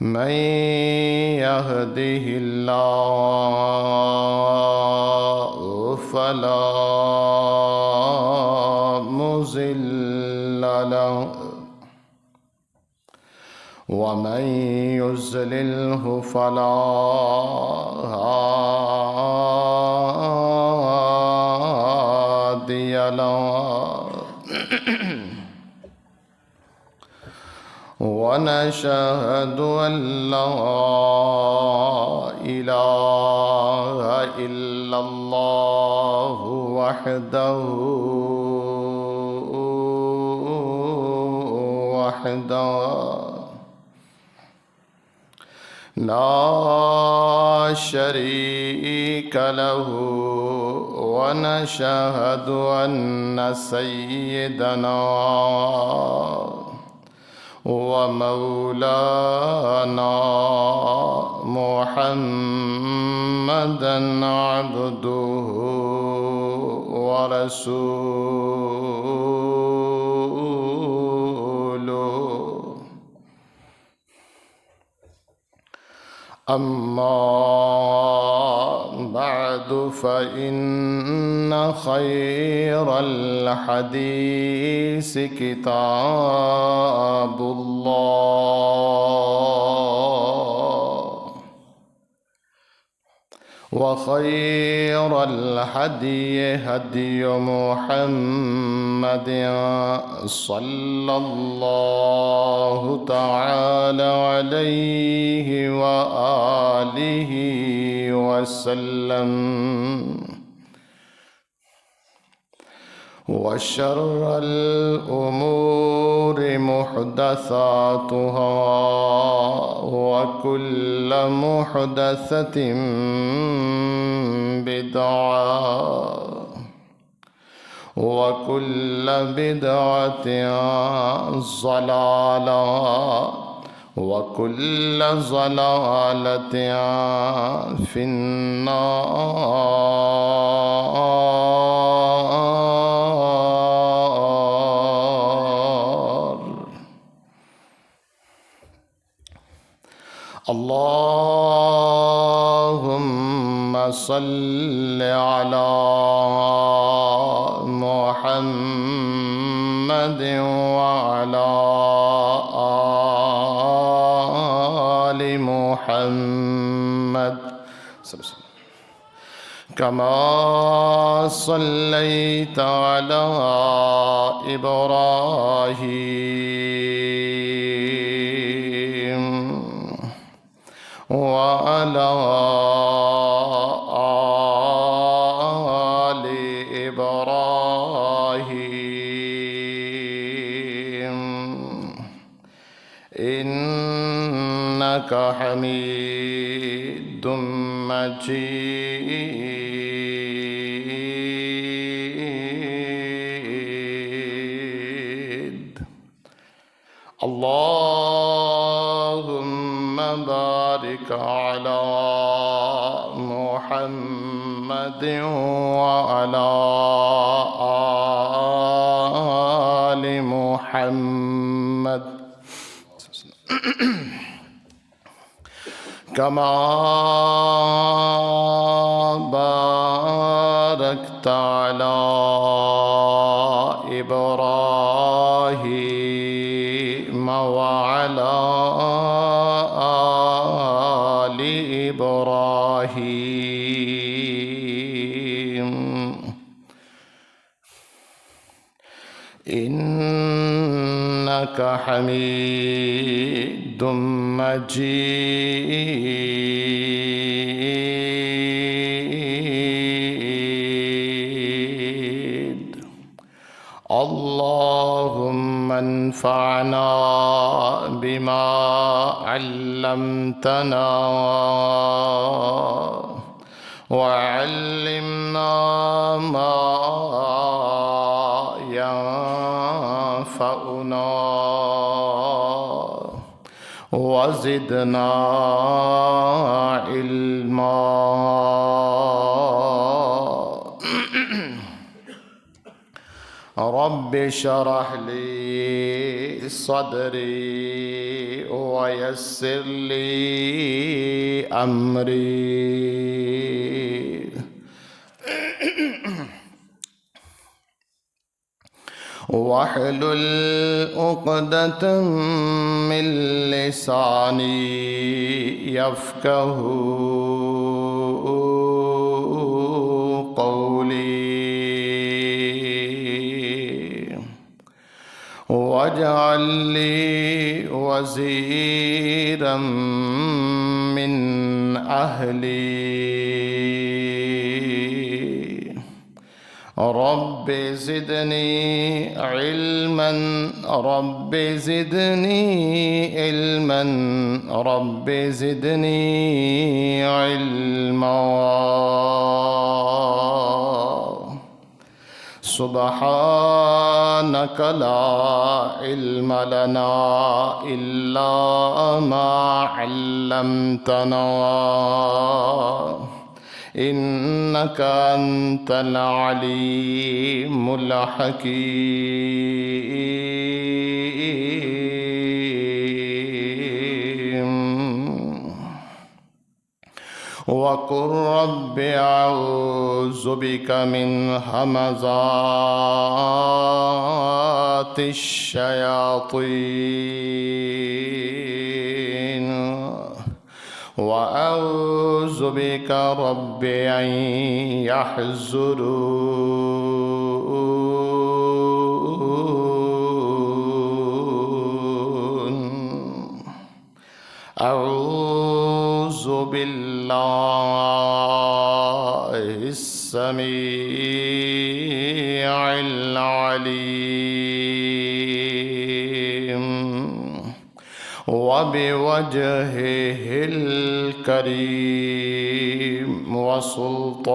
من يهده الله فلا مضل له ومن يضلله فلا هادي له ونشهد أن لا إله إلا الله وحده لا شريك له ونشهد أن سيدنا ومولانا محمدا عبده ورسوله أما بعد فإن خير الحديث كتاب الله وخير الهدي هدي محمد صلى الله تعالى عليه وآله وسلم وشر الأمور محدثاتها وكل محدثة بدعة وكل بدعة ضلالة وكل ضلالة في النار. اللهم صل على محمد وعلى آل محمد كما صليت على إبراهيم وعلى آل إبراهيم إنك حميد مجيد. اللهم بارك على محمد وعلى آل محمد كما باركت على إبراهيم وعلى آل إبراهيم إنك حميد مجيد. اللهم انفعنا بما علمتنا وعلمنا ما ينفعنا وزدنا علما. رب اشرح لي صدري ويسر لي أمري واحلل عقدة من لساني يفقه قولي واجعل لي وزيرا من أهلي رب زدني علما رب زدني علما رب زدني علما سبحانك لا علم لنا إلا ما علمتنا إنك أنت العليم الحكيم وقل رب أعوذ بك من همزات الشياطين وأعوذ بك رب أن يحضرون أعوذ بالله السميع العليم وبوجهه الكريم وسلطانه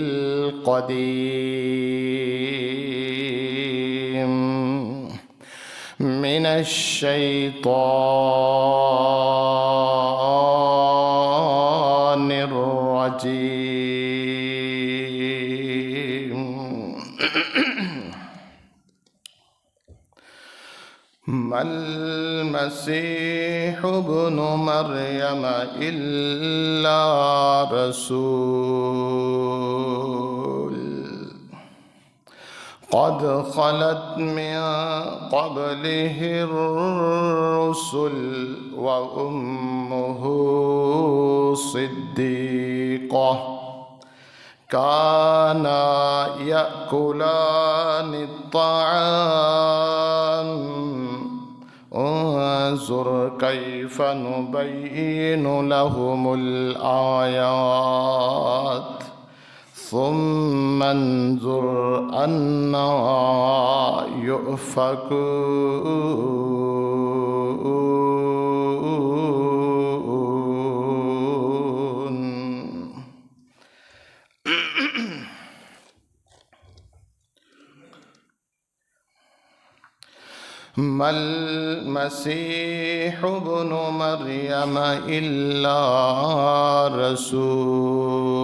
القديم من الشيطان الرجيم ما المسيح ابن مريم إلا رسول قد خلت من قبله الرسل وأمه صديقة كانا يأكلان الطعام انظر كيف نبين لهم الآيات ثم انظر أنا يؤفكون ما المسيح ابن مريم إلا رسول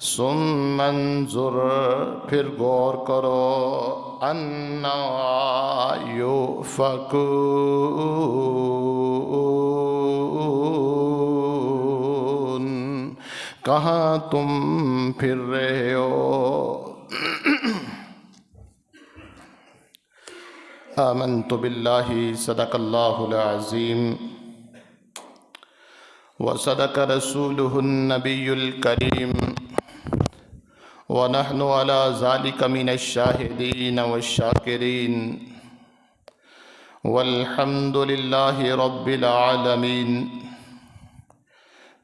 ثم انظر پھر غور کرو انا یؤفکون کہاں تم پھر رہے ہو. آمنت باللہ صدق اللہ العظیم وصدق رسولہ النبی الکریم ونحن على ذلك من الشاہدین والشاکرین والحمد للہ رب العالمین.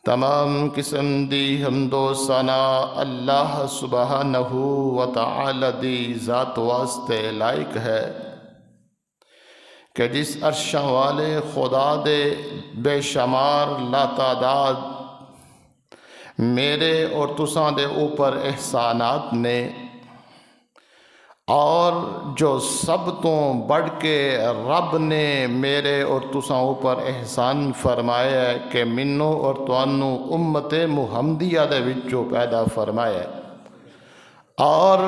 تمام قسم دی حمد و ثنا اللہ سبحانہ و تعالی دی ذات واسطے لائق ہے کہ جس عرشاں والے خدا دے بے شمار لا تعداد میرے اور تساں دے اوپر احسانات نے، اور جو سب تو بڑھ کے رب نے میرے اور تساں اوپر احسان فرمایا ہے کہ منو اور توانو امت محمدیہ دے وچوں پیدا فرمایا ہے، اور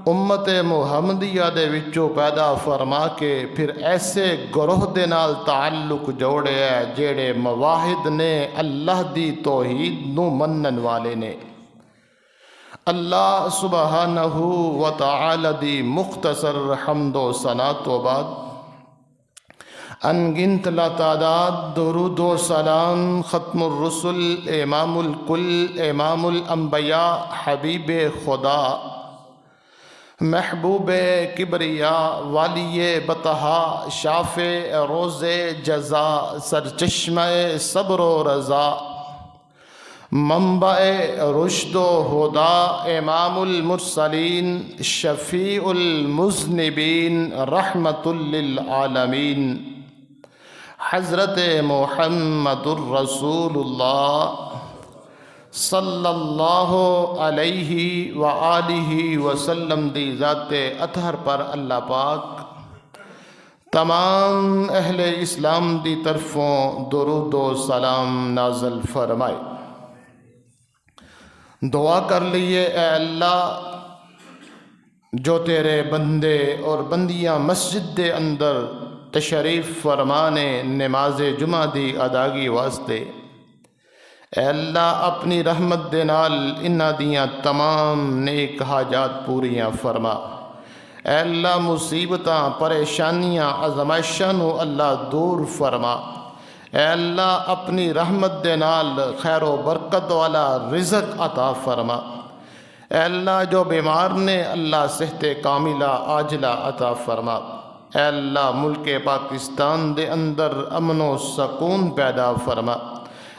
امت محمدیہ دے وچوں پیدا فرما کے پھر ایسے گروہ دے نال تعلق جوڑے ہے جیڑے مواحد نے، اللہ دی توحید نو منن والے نے. اللہ سبحانہ و تعالی دی مختصر حمد و ثنا تو بعد انگنت لا تعداد درود و سلام ختم الرسل امام الکل امام الانبیاء حبیب خدا محبوب کبریا والی بطحا شافع روز جزا سرچشمہ صبر و رضا منبع رشد و ہدا امام المرسلین شفیع المذنبین رحمت للعالمین حضرت محمد الرسول اللہ صلی اللہ علیہ وآلہ وسلم دی ذات اطہر پر اللہ پاک تمام اہل اسلام دی طرفوں درود و سلام نازل فرمائے. دعا کر لیے اے اللہ جو تیرے بندے اور بندیاں مسجد دے اندر تشریف فرمانے نماز جمعہ دی ادائی واسطے، اے اللہ اپنی رحمت دے نال انہاں دیاں تمام نیک حاجات پوریاں فرما. اے اللہ مصیبتاں پریشانیاں آزمائشاں نو اللہ دور فرما. اے اللہ اپنی رحمت دے نال خیر و برکت والا رزق عطا فرما. اے اللہ جو بیمار نے اللہ صحت کاملہ عاجلہ عطا فرما. اے اللہ ملک پاکستان دے اندر امن و سکون پیدا فرما.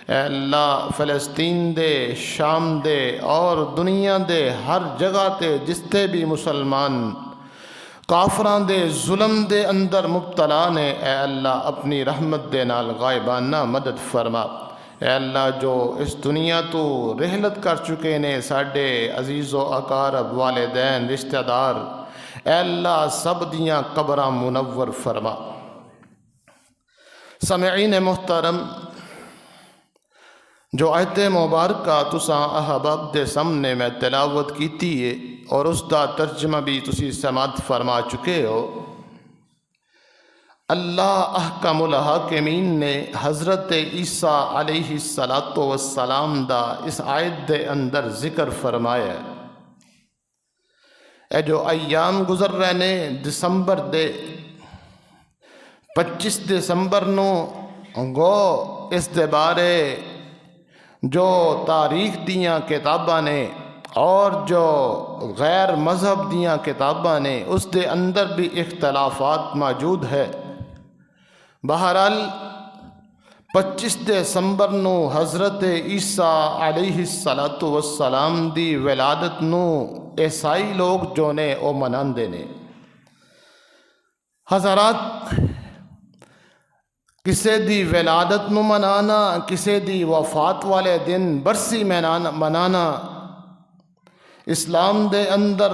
اے اللہ فلسطین دے، شام دے اور دنیا دے ہر جگہ تے جس تے بھی مسلمان کافران دے ظلم دے اندر مبتلا نے، اے اللہ اپنی رحمت دے نال غائبانہ مدد فرما. اے اللہ جو اس دنیا تو رحلت کر چکے نے ساڈے عزیز و اقارب والدین رشتہ دار، اے اللہ سب دیاں قبراں منور فرما. سامعین محترم، جو آیت مبارکہ تساں احباب دے سامنے میں تلاوت کیتی ہے اور اس دا ترجمہ بھی تسی سماعت فرما چکے ہو، اللہ احکم الحاکمین نے حضرت عیسیٰ علیہ السلام دا اس آیت دے اندر ذکر فرمایا ہے. اے جو ایام گزر رہے نے دسمبر دے 25 دسمبر نو گو اس دے بارے جو تاریخ دیاں کتاباں نے اور جو غیر مذہب دیاں کتاباں نے اس دے اندر بھی اختلافات موجود ہے. بہرحال 25 دسمبر نو حضرت عیسیٰ علیہ السلام دی ولادت نو عیسائی لوگ جو نے او مناندے نے. حضرات، کسے دی ولادت نو منانا، کسے دی وفات والے دن برسی منانا اسلام دے اندر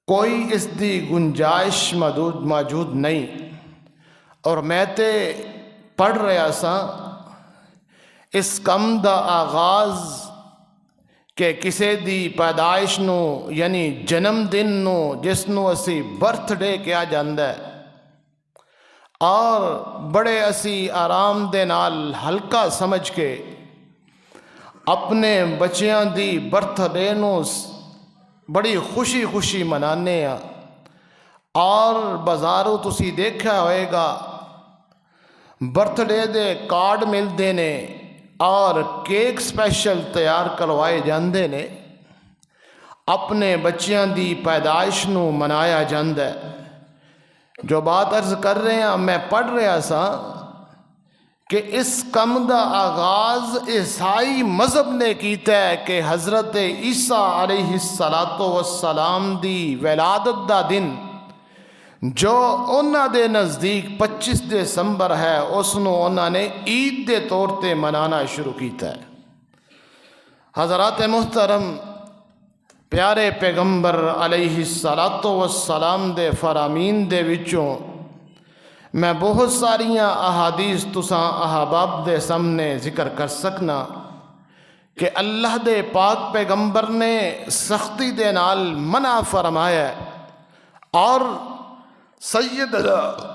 کوئی اس دی گنجائش موجود نہیں. اور میں تے پڑھ رہا سا اس کم دا آغاز کہ کسی دی پیدائش نو یعنی جنم دن نو جس نو اسی برتھ ڈے کیا جاندہ ہے اور بڑے اسی آرام دے نال ہلکا سمجھ کے اپنے بچیاں دی برتھ ڈے نو بڑی خوشی خوشی منانے ہیں اور بازاروں تسی دیکھا ہوئے گا برتھ ڈے دے کارڈ ملتے نے اور کیک سپیشل تیار کروائے جاندے نے اپنے بچیاں دی پیدائش نو منایا جاندہ ہے۔ جو بات عرض کر رہے ہیں میں پڑھ رہا سا کہ اس کم دا آغاز عیسائی مذہب نے کیتا ہے کہ حضرت عیسیٰ علیہ السلام دی ولادت دا دن جو انہاں دے نزدیک 25 دسمبر ہے اس نو انہاں نے عید دے طور تے منانا شروع کیتا ہے۔ حضرات محترم، پیارے پیغمبر علیہ السلام دے فرامین دے وچوں میں بہت ساریاں احادیث تساں احباب دے سامنے ذکر کر سکنا کہ اللہ دے پاک پیغمبر نے سختی دے نال منع فرمایا ہے اور سید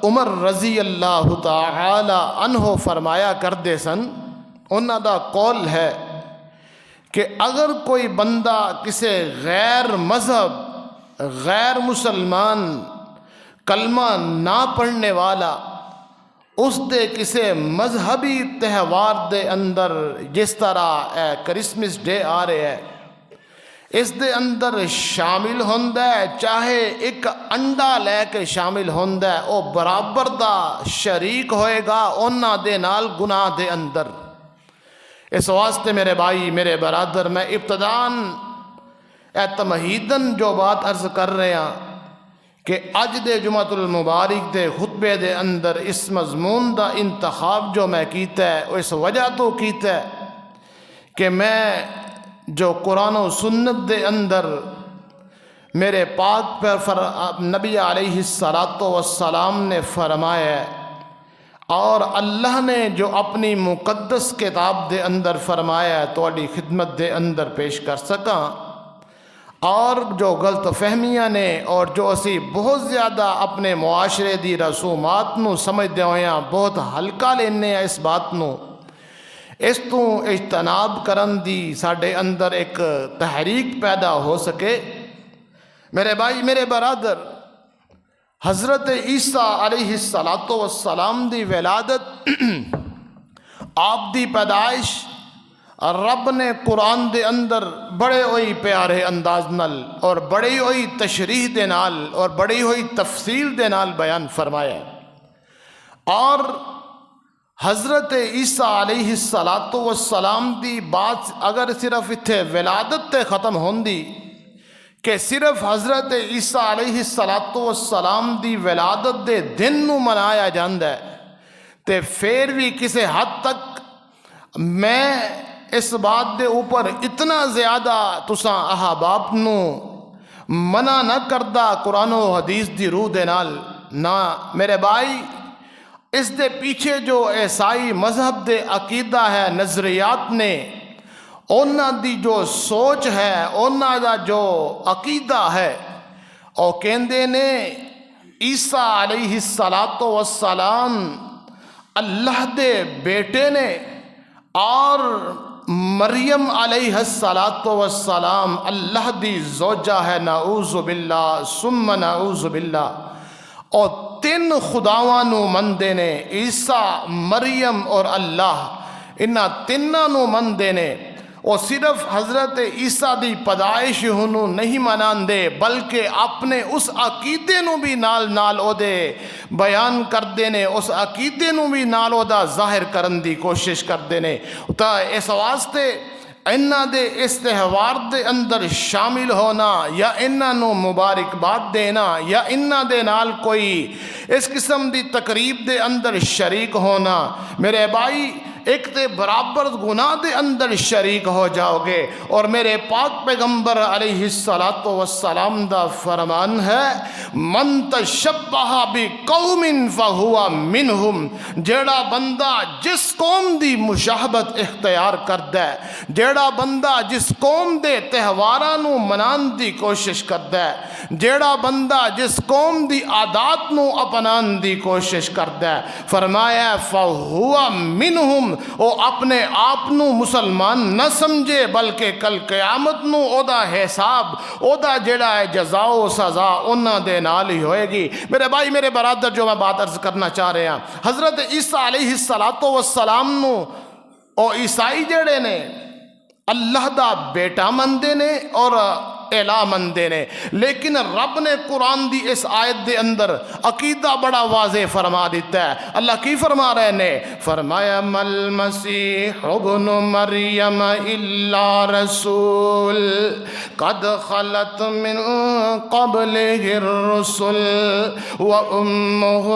عمر رضی اللہ تعالی عنہ فرمایا کردے سن، انہاں دا قول ہے کہ اگر کوئی بندہ کسی غیر مذہب غیر مسلمان کلمہ نہ پڑھنے والا اس دے کسی مذہبی تہوار دے اندر جس طرح کرسمس ڈے آ رہے ہے اس دے اندر شامل ہوندہ ہے، چاہے ایک انڈا لے کے شامل ہوندہ ہے، او برابر دا شریک ہوئے گا انہاں دے نال گناہ دے اندر۔ اس واسطے میرے بھائی میرے برادر، میں ابتداً تمہیداً جو بات عرض کر رہے ہیں کہ اج دے جمعۃ المبارک دے خطبے دے اندر اس مضمون دا انتخاب جو میں کیتا ہے وہ اس وجہ تو کیتا ہے کہ میں جو قرآن و سنت دے اندر میرے پاک پر نبی علیہ السلام نے فرمایا ہے اور اللہ نے جو اپنی مقدس کتاب دے اندر فرمایا ہے تواڈی خدمت دے اندر پیش کر سکاں، اور جو غلط فہمیاں نے اور جو اسی بہت زیادہ اپنے معاشرے دی رسومات نو سمجھدے ہوئے ہیں بہت ہلکا لینے ہیں اس بات نو، اس تو اجتناب کرن دی ساڈے اندر ایک تحریک پیدا ہو سکے۔ میرے بھائی میرے برادر، حضرت عیسیٰ علیہ السلام دی ولادت آپ دی پیدائش رب نے قرآن دے اندر بڑے ہوئی پیارے انداز نال اور بڑی ہوئی تشریح دے نال اور بڑی ہوئی تفصیل دے نال بیان فرمایا، اور حضرت عیسیٰ علیہ السلام دی بات اگر صرف اتھے ولادت تے ختم ہوندی کہ صرف حضرت عیسیٰ علیہ السلام دی ولادت دے دن نو منایا جاندہ ہے تے پھر بھی کسی حد تک میں اس بات دے اوپر اتنا زیادہ تساں احباب نو منع نہ کردہ قرآن و حدیث دی روح دے نال، نہ میرے بھائی اس دے پیچھے جو عیسائی مذہب دے عقیدہ ہے نظریات نے انہاں دی جو سوچ ہے انہاں دا جو عقیدہ ہے او کہندے نے عیسیٰ علیہ السلام اللہ دے بیٹے نے اور مریم علیہ السلام اللہ دی زوجہ ہے، نعوذ باللہ ثم نعوذ باللہ، اور تین خداواں نو مندے نے عیسیٰ مریم اور اللہ انہاں تیناں نو مندے نے، اور صرف حضرت عیسیٰ دی پیدائش ہنو نہیں منان دے بلکہ اپنے اس عقیدے نو بھی نال نال او دے بیان کر دینے، اس عقیدے نو بھی نال او دا ظاہر کرن دی کوشش کر دینے۔ تا اس واسطے انہاں دے اس تہوار دے اندر شامل ہونا یا انہاں نو مبارکباد دینا یا انہاں دے نال کوئی اس قسم دی تقریب دے اندر شریک ہونا، میرے بھائی ایک تے برابر گناہ دے اندر شریک ہو جاؤ گے۔ اور میرے پاک پیغمبر علیہ الصلوۃ والسلام دا فرمان ہے من تشبہ بقوم فہو منہم، جیڑا بندہ جس قوم دی مشابہت اختیار کردا ہے، جیڑا بندہ جس قوم دے تہواراں نو منان دی کوشش کردا ہے، جیڑا بندہ جس قوم دی عادات نو اپنان دی کوشش کردا ہے، فرمایا فہو منہم، او اپنے آپ نو مسلمان نہ سمجھے بلکہ کل قیامت نو او دا حساب، او دا جیڑا ہے جزا و سزا انہاں دے نال ہی ہوئے گی۔ میرے بھائی میرے برادر، جو میں بات عرض کرنا چاہ رہے ہیں، حضرت عیسیٰ علیہ السلام نو او عیسائی جڑے نے اللہ دا بیٹا مندے نے اور الہ مندے نے، لیکن رب نے قرآن دی اس آیت دے اندر عقیدہ بڑا واضح فرما دیتا ہے۔ اللہ کی فرما رہے نے؟ فرمایا مل مسیح ابن مریم الا رسول قد خلت من قبلہ الرسل وامہ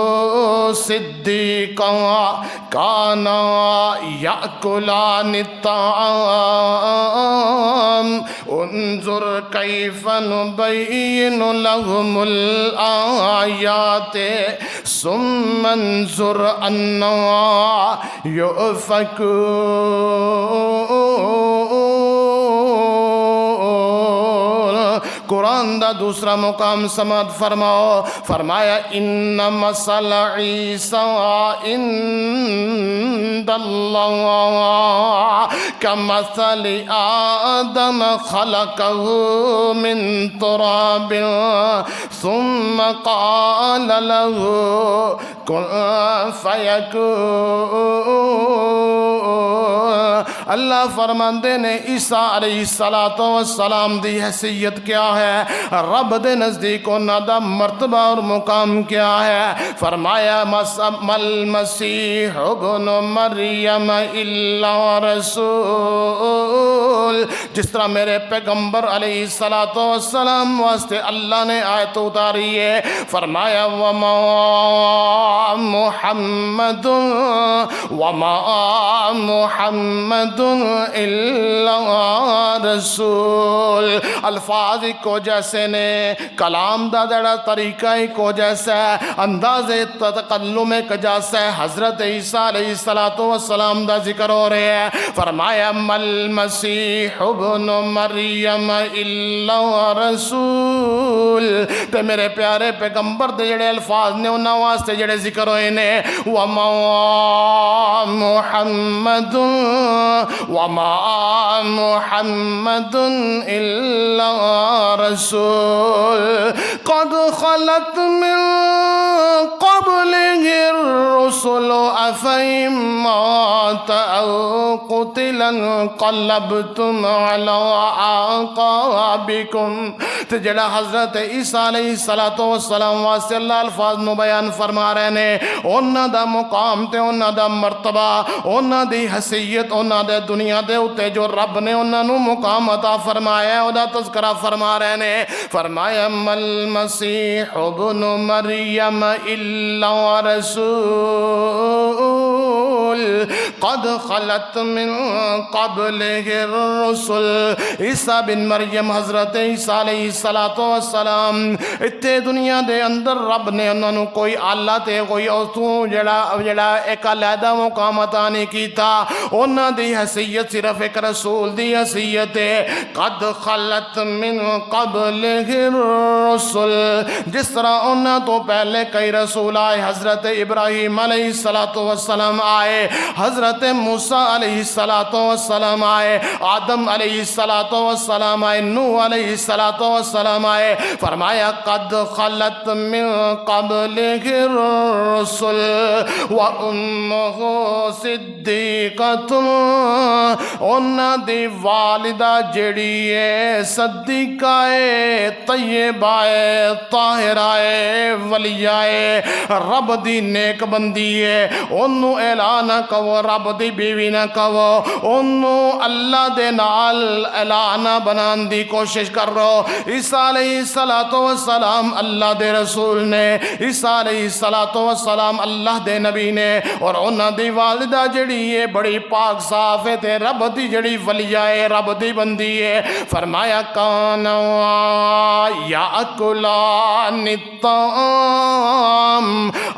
صدیقا کانا یأکلان الطعام انظر کیف نبین لهم الآیات ثم انظر انا یؤفکون۔ قرآن دا دوسرا مقام سماعت فرماؤ، فرمایا ان مثل عیسیٰ عند اللہ کمثل آدم خلقه من تراب ثم قال له کن فیکون۔ اللہ فرماندے نے عیسیٰ علیہ السلام دی حیثیت کیا ہے، رب دے نزدیک انہاں دا مرتبہ اور مقام کیا ہے۔ فرمایا مل مسیح ابن مریم الا رسول، جس طرح میرے پیغمبر علیہ السلام واسطے اللہ نے آیت اتاری ہے، فرمایا وما محمد الا رسول۔ الفاظ کو جیسے نے، کلام دا جڑا طریقہ کو جیسا ہے، انداز تکلم ایک جیسا ہے، حضرت عیسیٰ علیہ السلام دا ذکر ہو رہے ہیں۔ فرمایا مل مسیح ابن مریم الا رسول، تے میرے پیارے پیغمبر دے جڑے الفاظ نے انہاں واسطے جڑے ذکر ہوئے نے، وما محمد الا رسول قد خلت من قبله الرسل افئن مات او قتل انقلبتم على اعقابكم۔ تو جڑا حضرت عیسیٰ علیہ السلام واسطے اللہ الفاظ نو بیان فرما رہے نے، انہاں دا مقام تے انہاں دا مرتبہ، انہاں دی حیثیت، انہاں دے دنیا دے اتے جو رب نے انہاں نو مقام عطا فرمایا ہے، ادا تذکرہ فرما رہے نے۔ فرمایا مل مسیح ابن مریم الا رسول قد خلت من قبلہ الرسل۔ عیسیٰ بن مریم، حضرت عیسیٰ علیہ السلام، اتنے دنیا دے اندر رب نے انہوں نے کوئی آلہ تے کوئی اوتوں جڑا ایک علیحدہ مقام عطا نہیں کیتا، انہاں دی حیثیت صرف ایک رسول دی حیثیت ہے۔ قد خلت من قبلہ الرسل، جس طرح انہاں تو پہلے کئی رسول آئے، حضرت ابراہیم علیہ السلام آئے، حضرت موسیٰ علیہ السلام آئے، آدم علیہ السلام آئے، نوح علیہ السلام آئے۔ فرمایا قد خلت من قبلہ الرسل وامہ صدیقۃ، انہاں دی والدہ جڑی ہے صدیقہ طیبہ طاہرہ ولیہ رب دی نیک بندی ہے، انہوں اعلان کرو رب رب دی بیوی نہ کہو، انہوں اللہ دے نال الہ بنان دی کوشش کر رہو۔ عیسیٰ علیہ السلام اللہ دے رسول نے، عیسیٰ علیہ السلام اللہ دے نبی نے، اور انہاں دی والدہ جڑی ہے بڑی پاک صاف ہے تے رب دی جڑی ولیہ ہے، رب دی بندی ہے۔ فرمایا کانا یاکلان الطعام،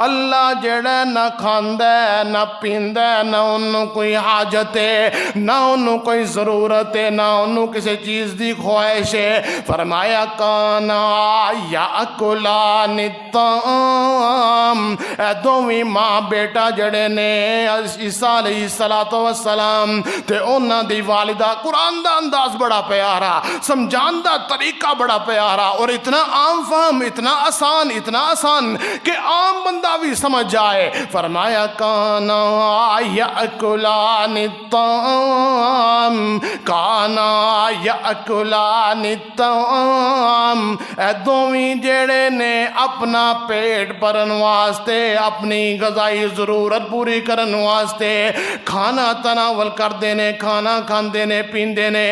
اللہ جڑا نہ کھاندا ہے نہ پیندا ہے، نہ انہوں کوئی حاجت ہے، نہ انہوں کوئی ضرورت ہے، نہ انہوں کسی چیز دی خواہش ہے۔ فرمایا کانا یاکلان الطعام، اے دوویں ماں بیٹا جڑے نے عیسیٰ علیہ السلام تے انہاں دی والدہ، قرآن دا انداز بڑا پیارا، سمجھان دا طریقہ بڑا پیارا، اور اتنا عام فہم، اتنا آسان کہ عام بندہ بھی سمجھ جائے۔ فرمایا کانا یاکلان الطعام، کانا یاکلان الطعام، اے دوویں جڑے نے اپنا پیٹ بھرن واسطے، اپنی غذائی ضرورت پوری کرن واسطے کھانا تناول کردے نے، کھانا کھاندے نے، پیندے نے۔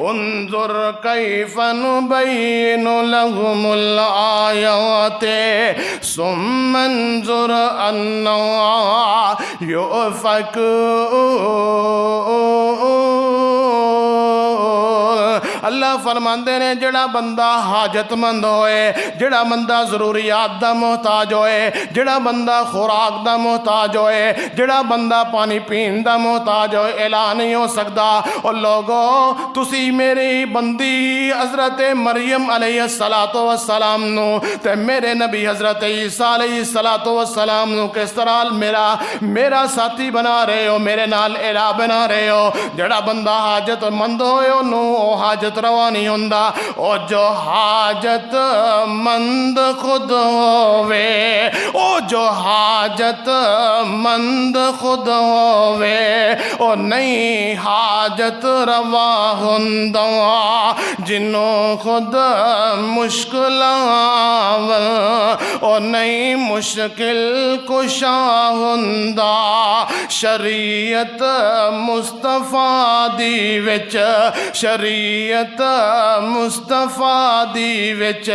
انظر کیف نبین لہم الآیات ثم انظر انا یؤفکون۔ اللہ فرماندے نے جڑا بندہ حاجت مند ہوئے، جڑا بندہ ضروریات دا محتاج ہوئے، جڑا بندہ خوراک دا محتاج ہوئے، جڑا بندہ پانی پین دا محتاج ہوئے، الہ نہیں ہو سکتا۔ اور لوگوں تسی میری بندی حضرت مریم علیہ السلام نو تے میرے نبی حضرت عیسیٰ علیہ السلام نو کس طرح میرا ساتھی بنا رہے ہو، میرے نال الہ بنا رہے ہو۔ جڑا بندہ حاجت مند ہوئے انہوں حاجت روا نہیں ہوندہ، او جو حاجت مند خود ہووے، او جو حاجت مند خود ہووے، او نہیں حاجت روا ہوندہ، جنوں خود مشکل آول، او نہیں مشکل کشا ہوندہ۔ شریعت مصطفیٰ دی وچ، شریعت مصطفیٰ دی وچ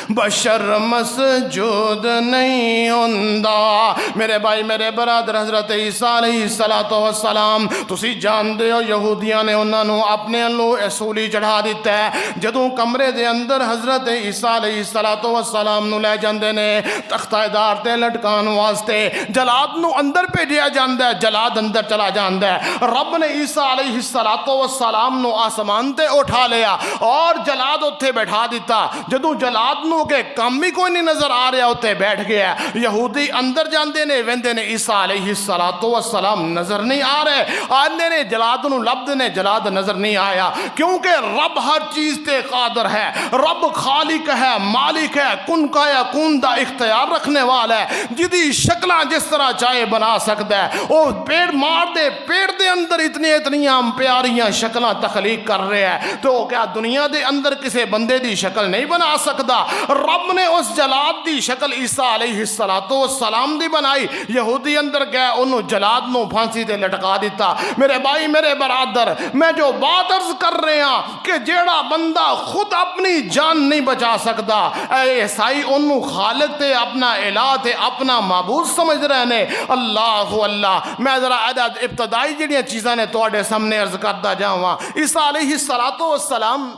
بشر مسجود نہیں ہوندہ۔ میرے بھائی میرے برادر، حضرت عیسیٰ علیہ السلام تسی جان دے ہو یہودیاں نے انہاں نو اپنے لو اصولی چڑھا دیتا ہے۔ جدوں کمرے دے اندر حضرت عیسیٰ علیہ السلام نو لے جاندے نے تختہ دار تے لٹکان واسطے، جلاد نو اندر بھیجیا جاندا ہے، جلاد اندر چلا جاندا ہے۔ رب نے عیسیٰ علیہ السلام نو آسمان تے اٹھا لیا اور جلاد اتھے بیٹھا دیتا۔ جدوں جلاد نو کہ کام بھی کوئی نہیں نظر آ رہا ہوتے بیٹھ گیا، یہودی اندر جاندے نے ویندے نے عیسیٰ علیہ السلام نظر نہیں آ رہے، آندے نے جلاد نو لبد نے، جلاد نظر نہیں آیا، کیونکہ رب ہر چیز تے قادر ہے، رب خالق ہے، مالک ہے، کن کا یا کن دا اختیار رکھنے والا ہے، جدی شکلہ جس طرح چاہے بنا سکتا ہے۔ وہ پیڑ مار دے، پیڑ دے اندر اتنیاں پیاریاں شکلہ تخلیق کر رہے ہیں، تو کیا دنیا دے اندر کسے بندے دی شکل نہیں بنا سکتا؟ رب نے اس جلاد دی شکل عیسیٰ علیہ السلام دی بنائی، یہودی اندر گئے انہوں جلاد نو پھانسی تے لٹکا دیتا۔ میرے بھائی میرے برادر، میں جو بات عرض کر رہے ہیں کہ جیڑا بندہ خود اپنی جان نہیں بچا سکتا، اے عیسائی انہوں خالق تے، اپنا الہ تے، اپنا معبود سمجھ رہے نے۔ اللہ میں ذرا ابتدائی جڑیاں چیزاں نے تواڈے سامنے عرض کرتا جاواں۔ عیسیٰ علیہ السلام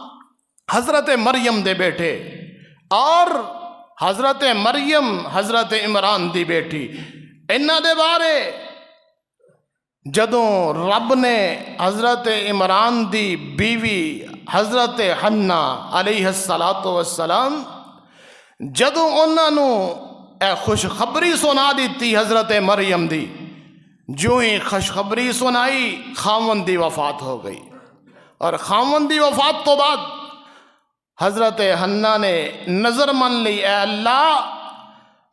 حضرت مریم دے بیٹے، اور حضرت مریم حضرت عمران دی بیٹی، انہاں دے بارے جدوں رب نے حضرت عمران دی بیوی حضرت حنہ علیہ السلام جدوں انہاں نو اے خوشخبری سنا دیتی حضرت مریم دی، جو ہی خوشخبری سنائی خاوند دی وفات ہو گئی، اور خاوند دی وفات تو بعد حضرت حنہ نے نظر من لی، اے اللہ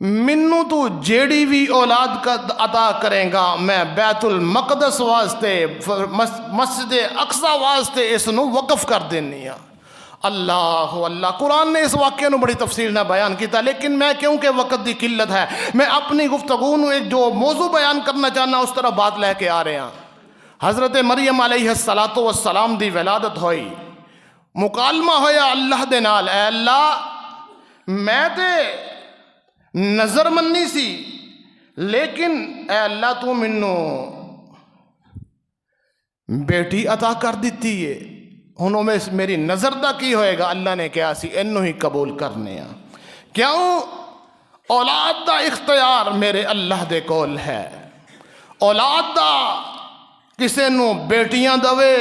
منو تو جیڑی بھی اولاد کا عطا کریں گا میں بیت المقدس واسطے، مسجد اقصی واسطے اس نو وقف کر دینی ہاں۔ اللہ اللہ قرآن نے اس واقعے نو بڑی تفصیل نہ بیان کیتا، لیکن میں کیونکہ وقت دی قلت ہے میں اپنی گفتگو نو ایک جو موضوع بیان کرنا چاہنا اس طرح بات لے کے آ رہے ہیں۔ حضرت مریم علیہ السلام دی ولادت ہوئی، مکالمہ ہویا اللہ دے نال، اے اللہ میں تے نظر مننی سی لیکن اے اللہ تو منو بیٹی عطا کر دیتی ہے، انہوں میں میری نظر دا کی ہوئے گا؟ اللہ نے کہا سی انہوں ہی قبول کرنے ہیں، کیوں؟ اولاد دا اختیار میرے اللہ دے کول ہے، اولاد دا کسے نو بیٹیاں دوے،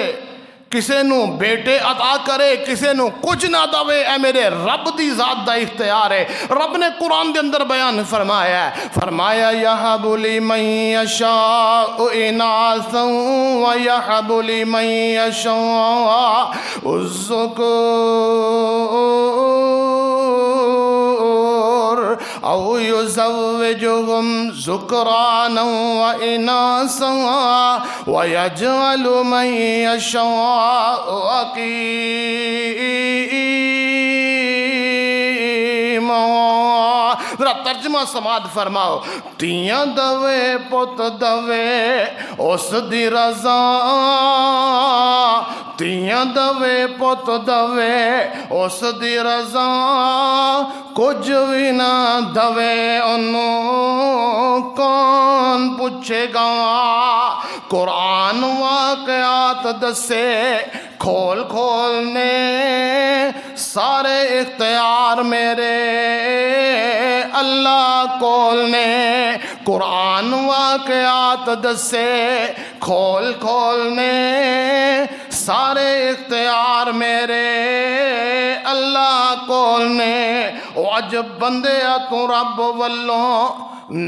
کسے نو بیٹے عطا کرے، کسے نو کچھ نہ دوے، اے میرے رب دی ذات دا اختیار ہے۔ رب نے قرآن دے اندر بیان فرمایا ہے، فرمایا یَحَبُ لِمَن یَشَاءُ اِنَاثًا وَیَحَبُ لِمَن یَشَاءُ الذُّکُورَ او یزوجہم ذکرانا واناثا ویجعل من یشاء عقیما۔ ذرا ترجمہ سماعت فرماؤ، تیاں دوے پت دوے اس دی رضا، تیاں دوے پت دوے اس دی رضا، کچھ بھی نہ دوے انہوں کون پوچھے گا۔ قرآن واقعات دسے کھول کھول نے، سارے اختیار میرے اللہ کول نے۔ قرآن واقعات دسے کھول کھول نے، سارے اختیار میرے اللہ کول نے۔ او اج بندے تو رب والوں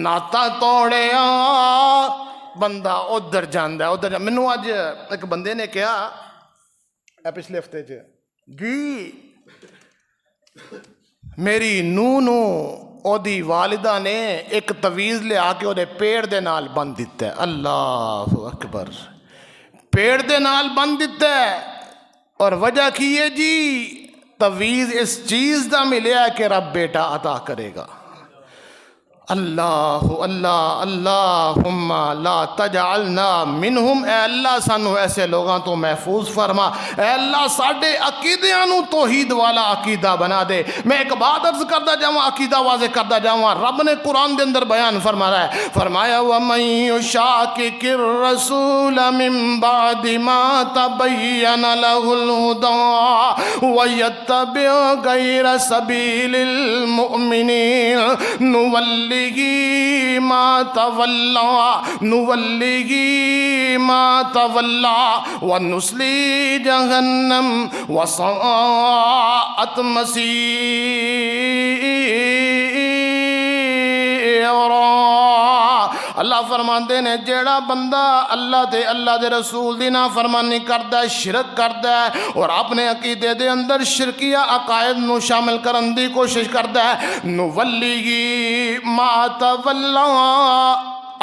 ناتا توڑیا، بندہ ادھر جاندہ ہے ادھر۔ منو اج ایک بندے نے کہا پچھلے ہفتے جی میری نو او دی والدہ نے ایک تویز لے آ کے او دے پیڑ دے نال بند دیتا ہے۔ اللہ اکبر، پیڑ دے نال بند دیتا ہے، اور وجہ کی ہے جی تویز اس چیز دا ملیا ہے کہ رب بیٹا عطا کرے گا۔ اللہ اللہ اللہم لا تجعلنا منہم، اے اللہ سانو ایسے لوگاں تو محفوظ فرما، اے اللہ ساڑھے عقیدیاں نو توحید والا عقیدہ بنا دے۔ میں ایک بات عرض کردہ جاؤں، عقیدہ واضح کردہ جاؤں، رب نے قرآن دے اندر بیان فرما رہا ہے، فرمایا وَمَن يُشَاقِقِ الرَّسُولَ مِن بَعْدِ مَا تَبَيَّنَ لَهُ الْهُدَى وَيَتَّبِعْ غَيْرَ سَبِيلِ الْمُؤْمِنِينَ نُوَلِّهِ ما تولى ونصلي جهنم وساءت مصيرا۔ اللہ فرماندے نے جیڑا بندہ اللہ دے رسول دی نافرمانی کردا ہے، شرک کردا ہے، اور اپنے عقیدے دے اندر شرکیہ عقائد نو شامل کرن دی کوشش کردا ہے، نولیہی ما تولا،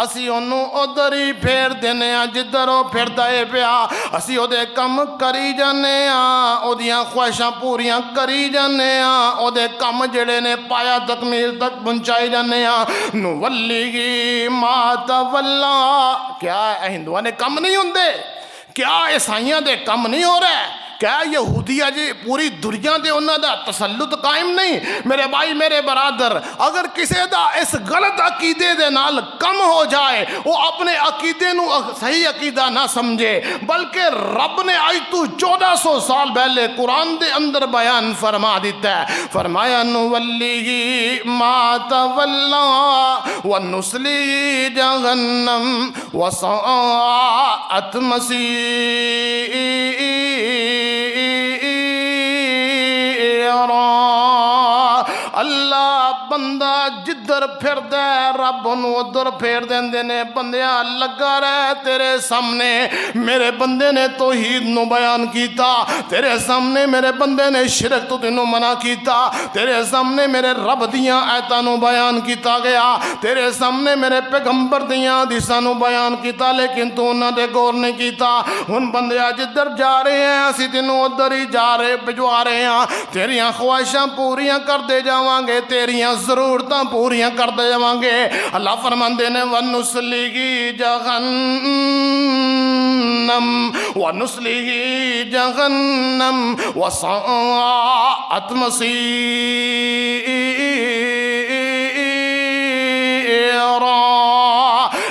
اسی انہوں ادھر ہی پھیر دینے ہاں جدھر وہ پھردا ہے پیا، اسی او دے کم کری جانے ہاں، او دیاں خواہشاں پوریاں کری جانے ہاں، او دے کم جڑے نے پایا تکمیل تک پہنچائی جانے ہاں۔ نولیہی ما تولا، کیا ہندوؤں نے کم نہیں ہوندے؟ کیا عیسائیاں دے کم نہیں ہو رہے؟ کیا یہودیہ جی پوری دنیا دے انہاں دا تسلط قائم نہیں؟ میرے بھائی میرے برادر، اگر کسی دا اس غلط عقیدے دے نال کم ہو جائے، وہ اپنے عقیدے نو صحیح عقیدہ نہ سمجھے، بلکہ رب نے آج تو 1400 سال پہلے قرآن دے اندر بیان فرما دیتا ہے، فرمایا نولیہی ما تولا ونصلی جہنم وساءت مصیرا۔ اللہ بندہ جدھر پھردا ہے رب انہوں ادھر پھیر دیندے نے بندیا لگا رہے تیرے سامنے میرے بندے نے توحید نو بیان کیتا تیرے سامنے میرے بندے نے شرک تو تینوں منع کیتا تیرے سامنے میرے رب دیاں آیتاں نو بیان کیتا گیا تیرے سامنے میرے پیغمبر دیاں حدیثاں نو بیان کیتا لیکن تو انہاں دے غور نہیں کیتا ہن بندیا جدھر جا رہے ہیں اسی تینوں ادھر ہی بھجوا رہے ہیں تیریاں خواہشاں پوریاں کر دے جاواں گے تیریاں ضرورتاں پوریاں کر دے جاواں گے اللہ فرماندے نے وَنُسْلِهِ جَهَنَّمَ وَسَاءَتْ مَصِيرًا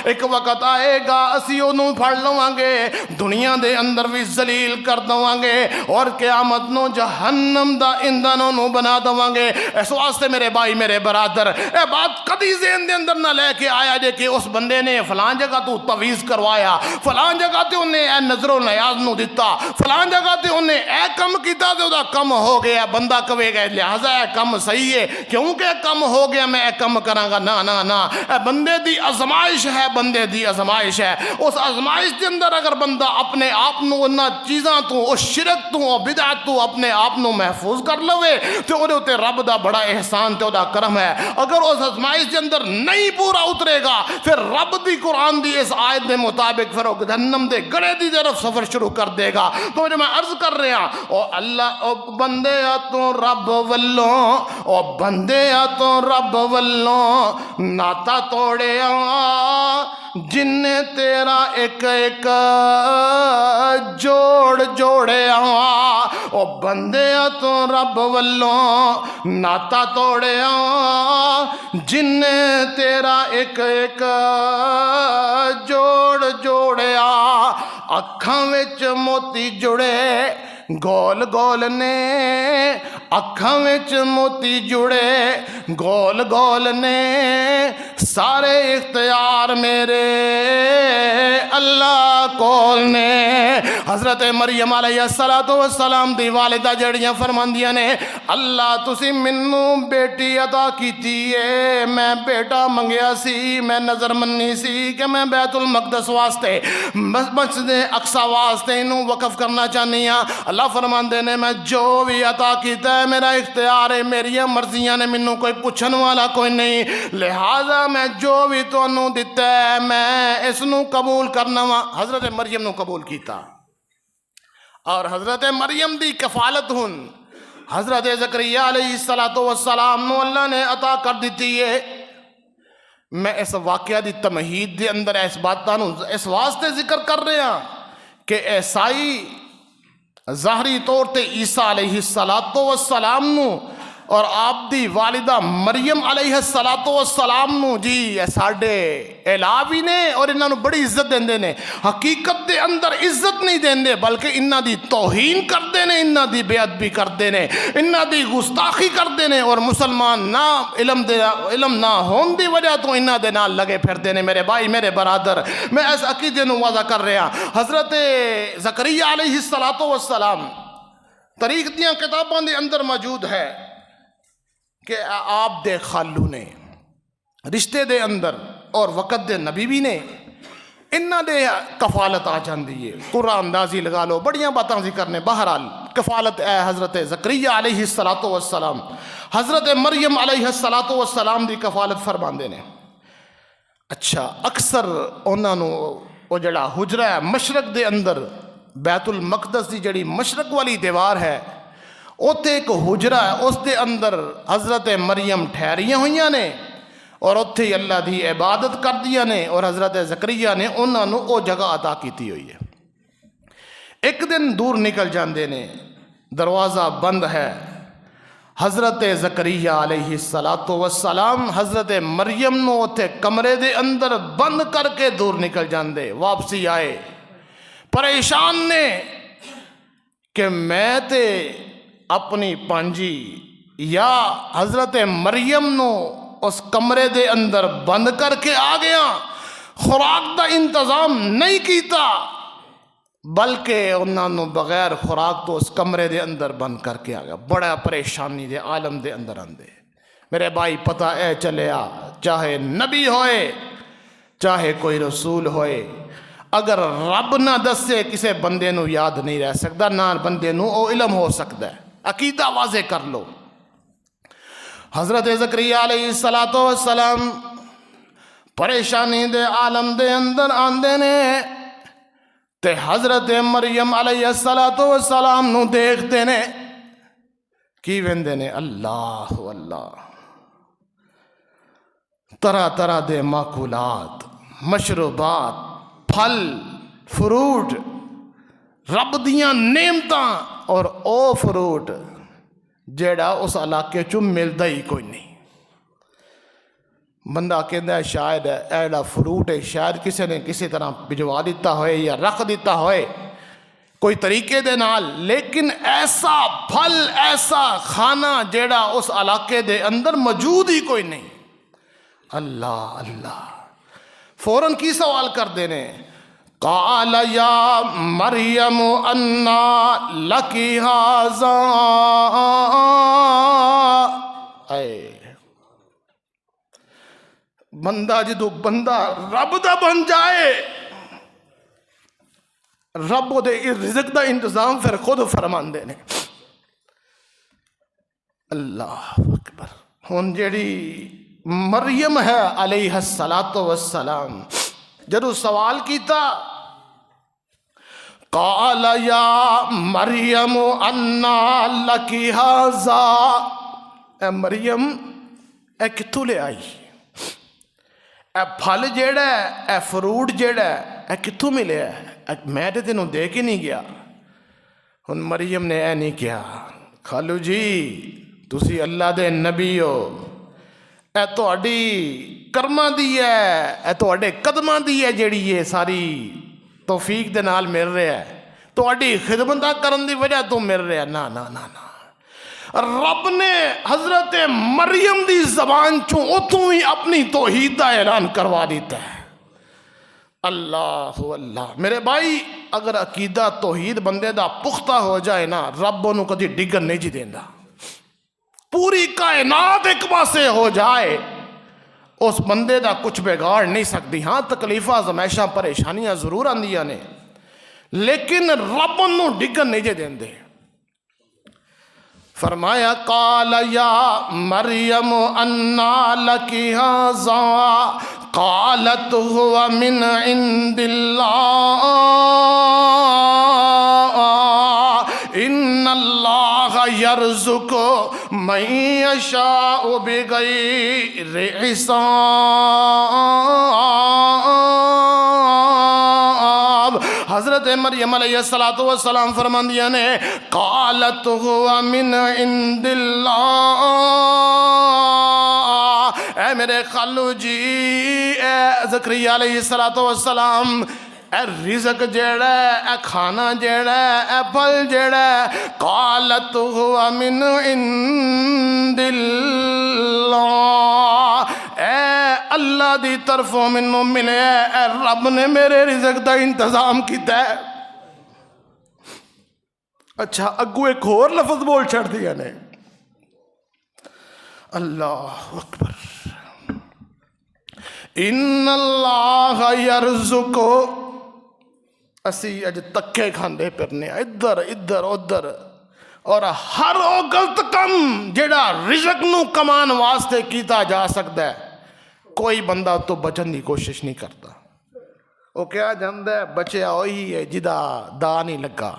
ایک وقت آئے گا اسی انہوں پھڑ لواں گے دنیا دے اندر بھی ذلیل کر دواں گے اور قیامت نو جہنم دا ایندھن انہوں بنا دواں گے اس واسطے میرے بھائی میرے برادر اے بات کدی ذہن دے اندر نہ لے کے آیا جے کہ اس بندے نے فلان جگہ تو تویز کروایا فلان جگہ تے انہیں اے نظر و نیاز نو دیتا فلان جگہ تے انہیں اے کم کیتا تے دا کم ہو گیا بندہ کہے گا لہذا اے کم صحیح ہے کیونکہ کم ہو گیا میں اے کم کراں گا نا نا نا اے بندے دی آزمائش ہے بندے دی آزمائش ہے اس آزمائش کے اندر اگر بندہ اپنے آپ نو انہاں چیزاں تو اس شرک تو اور بدعت تو اپنے آپ نو محفوظ کر لوے تو انہیں تے رب دا بڑا احسان تے دا کرم ہے اگر اس آزمائش کے اندر نہیں پورا اترے گا پھر رب دی قرآن دی اس آیت دے مطابق پھر وہ جہنم دے گڑے دی طرف سفر شروع کر دے گا تو جو میں عرض کر رہا او اللہ او بندے تو رب والوں او بندے تو رب والوں ناتا توڑے جن نے تیرا ایک ایک جوڑ جوڑے او بندے تو رب والوں ناتا توڑے جن نے تیرا ایک ایک جوڑ جوڑے اکھاں وچ موتی جڑے گول گول نے اکھاں وچ موتی جڑے گول گول نے سارے اختیار میرے اللہ کول نے حضرت مریم علیہ السلام دی والدہ جڑیاں فرماندیاں نے اللہ تسی منو بیٹی عطا کیتی ہے میں بیٹا منگیا سی میں نظر منی سی کہ میں بیت المقدس واسطے مسجد اقصی واسطے انہوں وقف کرنا چاہنی ہاں اللہ فرماندے نے میں جو بھی عطا کیتا ہے میرا اختیار ہے میری مرضیاں نے منو کوئی پوچھن والا کوئی نہیں لہذا میں جو بھی تو انہوں دیتا ہے میں اس نو قبول کرنا وا حضرت مریم نو قبول کیتا اور حضرت مریم دی کفالت ہن حضرت زکریا علیہ السلام نو اللہ نے عطا کر دیتی ہے میں اس واقعہ دی تمہید دے اندر اس باتاں نو اس واسطے ذکر کر رہے ہیں کہ عیسائی ظاہری طور تے عیسیٰ علیہ السلام نو اور آپ دی والدہ مریم علیہ السلام نو جی ساڑے الہی نے اور انہاں نو بڑی عزت دیندے نے حقیقت دے اندر عزت نہیں دیندے بلکہ انہاں دی توہین کر دے نے انہاں دی بے ادبی کر دے نے انہاں دی گستاخی کر دے نے اور مسلمان نہ علم نہ ہون دی وجہ تو انہاں دے نال لگے پھر دے نے میرے بھائی میرے برادر میں اس عقیدے نو واضح کر رہا حضرت زکریا علیہ السلام تاریخ دیاں کتاباں دے اندر موجود ہے کہ آپ دے خالو نے رشتے دے اندر اور وقت دے نبی بھی نے انہاں دے کفالت آ جاندی ہے قرآن اندازی لگا لو بڑیاں باتاں ذکر نے بہرحال کفالت اے حضرت زکریا علیہ السلام حضرت مریم علیہ السلام دی کفالت فرماندے نے اچھا اکثر انہاں نو او جڑا حجرہ ہے مشرق دے اندر بیت المقدس دی جڑی مشرق والی دیوار ہے اوتے ایک حجرہ ہے اس دے اندر حضرت مریم ٹھہریاں ہوئیاں نے اور اوتے اللہ دی عبادت کر دیا نے اور حضرت زکریا نے انہاں نو او جگہ عطا کیتی ہوئی ہے ایک دن دور نکل جاندے نے دروازہ بند ہے حضرت زکریا علیہ السلام حضرت مریم نو اوتے کمرے دے اندر بند کر کے دور نکل جاندے واپسی آئے پریشان نے کہ میں تے اپنی پانجی یا حضرت مریم نو اس کمرے دے اندر بند کر کے آ گیا خوراک دا انتظام نہیں کیتا بلکہ انہوں نے بغیر خوراک تو اس کمرے دے اندر بند کر کے آ گیا بڑا پریشانی دے عالم دے اندر آندے میرے بھائی پتہ اے چلیا چاہے نبی ہوئے چاہے کوئی رسول ہوئے اگر رب نہ دسے کسے بندے نو یاد نہیں رہ سکتا نہ بندے نو او علم ہو سکتا ہے. عقیدہ واضح کر لو. حضرت زکریا علیہ السلام پریشانی دے عالم دے اندر آندے نے تے حضرت مریم علیہ السلام نو دیکھتے نے کی ویندے نے اللہ اللہ طرح طرح دے ماکولات مشروبات پھل فروٹ رب دیاں نعمتاں اور او فروٹ جیڑا اس علاقے چو ملدا ہی کوئی نہیں. بندہ کہندا ہے شاید ایڑا فروٹ ہے شاید کسی نے کسی طرح بھجوا دیتا ہوئے یا رکھ دیتا ہوئے کوئی طریقے دے نال لیکن ایسا پھل ایسا کھانا جیڑا اس علاقے دے اندر موجود ہی کوئی نہیں. اللہ اللہ فوراً کی سوال کر دینے قال یا مریم انا لکی ھذا اے بندہ جدو بندہ رب دا بن جائے رب دے رزق دا انتظام پھر خود فرمان دینے. اللہ اکبر. ہن جیڑی مریم ہے علیہ السلام جدو سوال کیتا قال یا مریم انا لکی ھذا اے مریم اے کتھوں لے آئی اے پھل جیڑا ہے اے فروٹ جیڑا ہے اے کتھوں ملے ہے میں تے تینوں دے کے نہیں گیا. ہن مریم نے اے نہیں کیا خالو جی تسی اللہ دے نبی ہو اے تہاڈی کرماں دی ہے اے تہاڈے قدماں دی ہے جیڑی یہ ساری توفیق دے نال مل رہا ہے تہاڈی خدمتاں کرن دی وجہ تو مل رہا ہے. نا نا نا نا رب نے حضرت مریم دی زبان چوں اتوں ہی اپنی توحید دا اعلان کروا دیتا ہے. اللہ اللہ میرے بھائی اگر عقیدہ توحید بندے دا پختہ ہو جائے نا رب انہوں کدی ڈگن نہیں جی دیندہ. پوری کائنات ایک پاسے ہو جائے اس بندے دا کچھ بگاڑ نہیں سکتی. ہاں تکلیفہ زمیشہ پریشانیاں ضرور آندیاں نے لیکن رب انہوں ڈگن نہیں جی دیندے. فرمایا قال یا مریم انا لکی ھذا قالت هو من عند اللہ ان اللہ یرزق من یشاء بغیر حساب. حضرت مریم علیہ السلام فرماندیاں نے قالت هو من عند اللہ اے میرے خالو جی اے زکریا علیہ السلام اے رزق جیڑا ہے اے کھانا جیڑا ہے اے پھل جیڑا ہے قالت هو من عند اللہ اے اللہ دی طرفوں منوں ملے اے رب نے میرے رزق دا انتظام کیتا ہے. اچھا اگو ایک اور لفظ بول چھڑ دیا نے اللہ اکبر ان اللہ یرزق. اسی اج تکے کھاندے پھرنے ادھر ادھر ادھر اور ہر او غلط کم جیڑا رزق نو کمان واسطے کیتا جا سکتا ہے کوئی بندہ تو بچن دی کوشش نہیں کرتا. وہ کیا جاندہ ہے بچیا وہی ہے جدا دا نہیں لگا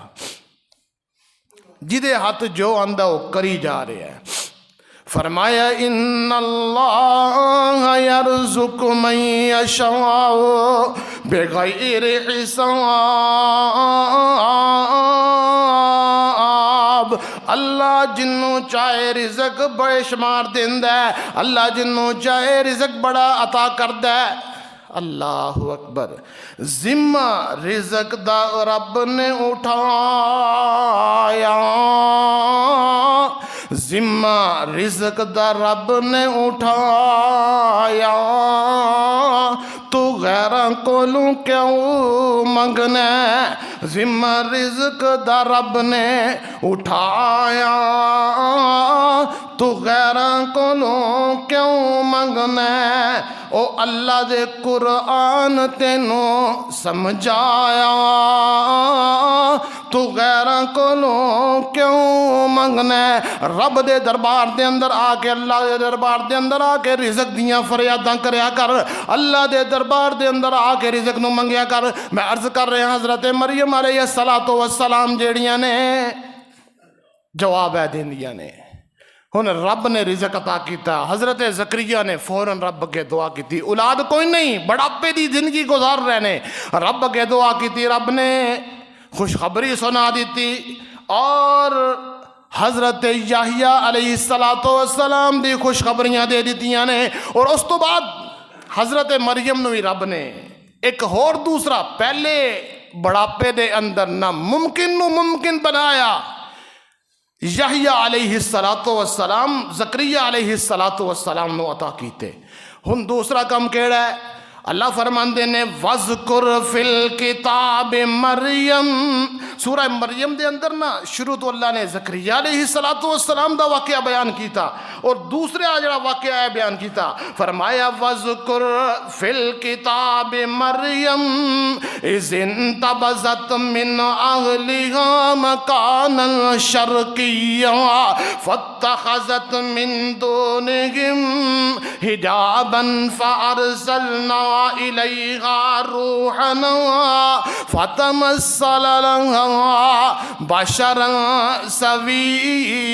جدے ہاتھ جو آندہ وہ کری جا رہے ہیں. فرمایا ان اللہ یرزق من یشاء بغیر حساب. اللہ جنوں چاہے رزق بڑے شمار دیندہ ہے اللہ جنوں چاہے رزق بڑا عطا کردہ ہے. اللہ اکبر. ذمہ رزق دا رب نے اٹھایا ذمہ رزق دا رب نے اٹھایا تو غیراں کولوں کیوں منگنا ذمہ رزق دا رب نے اٹھایا تو غیراں کولوں کیوں منگنا او اللہ دے قرآن تینوں سمجھایا تو غیراں کولوں کیوں منگنا رب دے دربار دے اندر آ کے اللہ دے دربار دے اندر آ کے رزق دیاں فریاداں کریا کر اللہ دے دربار دے اندر آ کے رزق نو منگیا کر میں عرض کر رہا حضرت مریم علیہ السلام جیڑیاں نے جواب ہے دیندیاں نے ہن رب نے رزق عطا کیتا حضرت زکریا نے فوراً رب کے دعا کی تھی اولاد کوئی نہیں بڑھاپے دی زندگی گزار رہے نے رب کے دعا کی تھی رب نے خوشخبری سنا دیتی اور حضرت یحییٰ علیہ السلام دی خوشخبریاں دے دیتیاں نے اور اس تو بعد حضرت مریم نو بھی رب نے ایک اور دوسرا پہلے بڑھاپے دے اندر ناممکن نو ممکن بنایا یحییٰ علیہ السلام زکریا علیہ السلام نو عطا کیتے ہن دوسرا کم کیڑا ہے اللہ فرماندے نے وَذْكُرْ فِي الْكِتَابِ مریم سورہ مریم دے اندر شروع تو اللہ نے زکریا علیہ السلام دا واقعہ بیان کیتا اور دوسرے آجڑا واقعہ ہے بیان کیتا فرمایا وَذْكُرْ فِي الْكِتَابِ مریم اِذْ انْتَبَذَتْ مِنْ أَهْلِهَا مَكَانًا شَرْقِيًّا فَاتَّخَذَتْ مِنْ دُونِهِمْ حِجَابًا فَأَرْسَلْنَا إِلَيْهَا رُوحَنَا فَتَمَثَّلَ لَهَا بَشَرًا سَوِيًّا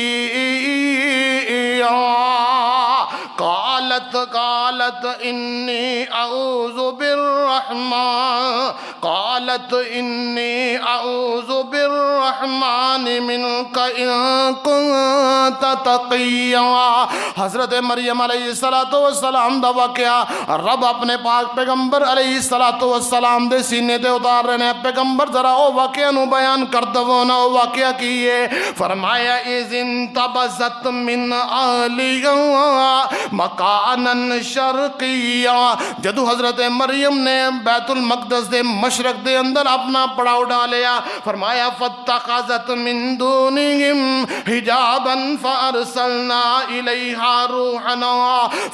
قالت إني أعوذ بالرحمن منك إن كنت تقيا حضرت مریم علیہ السلام دا واقعہ رب اپنے پاک پیغمبر علیہ السلام دے سینے تے اتار رہے ہیں پیغمبر ذرا او واقعہ نو بیان کر دو نا او واقعہ کیے فرمایا اذ انتبذت من اہلها مکانا شرقیا جدو حضرت مریم نے بیت المقدس دے مشرق دے اندر اپنا پڑاؤ ڈالیا فرمایا فاتخذت من دونہم حجابا فارسلنا الیہا روحنا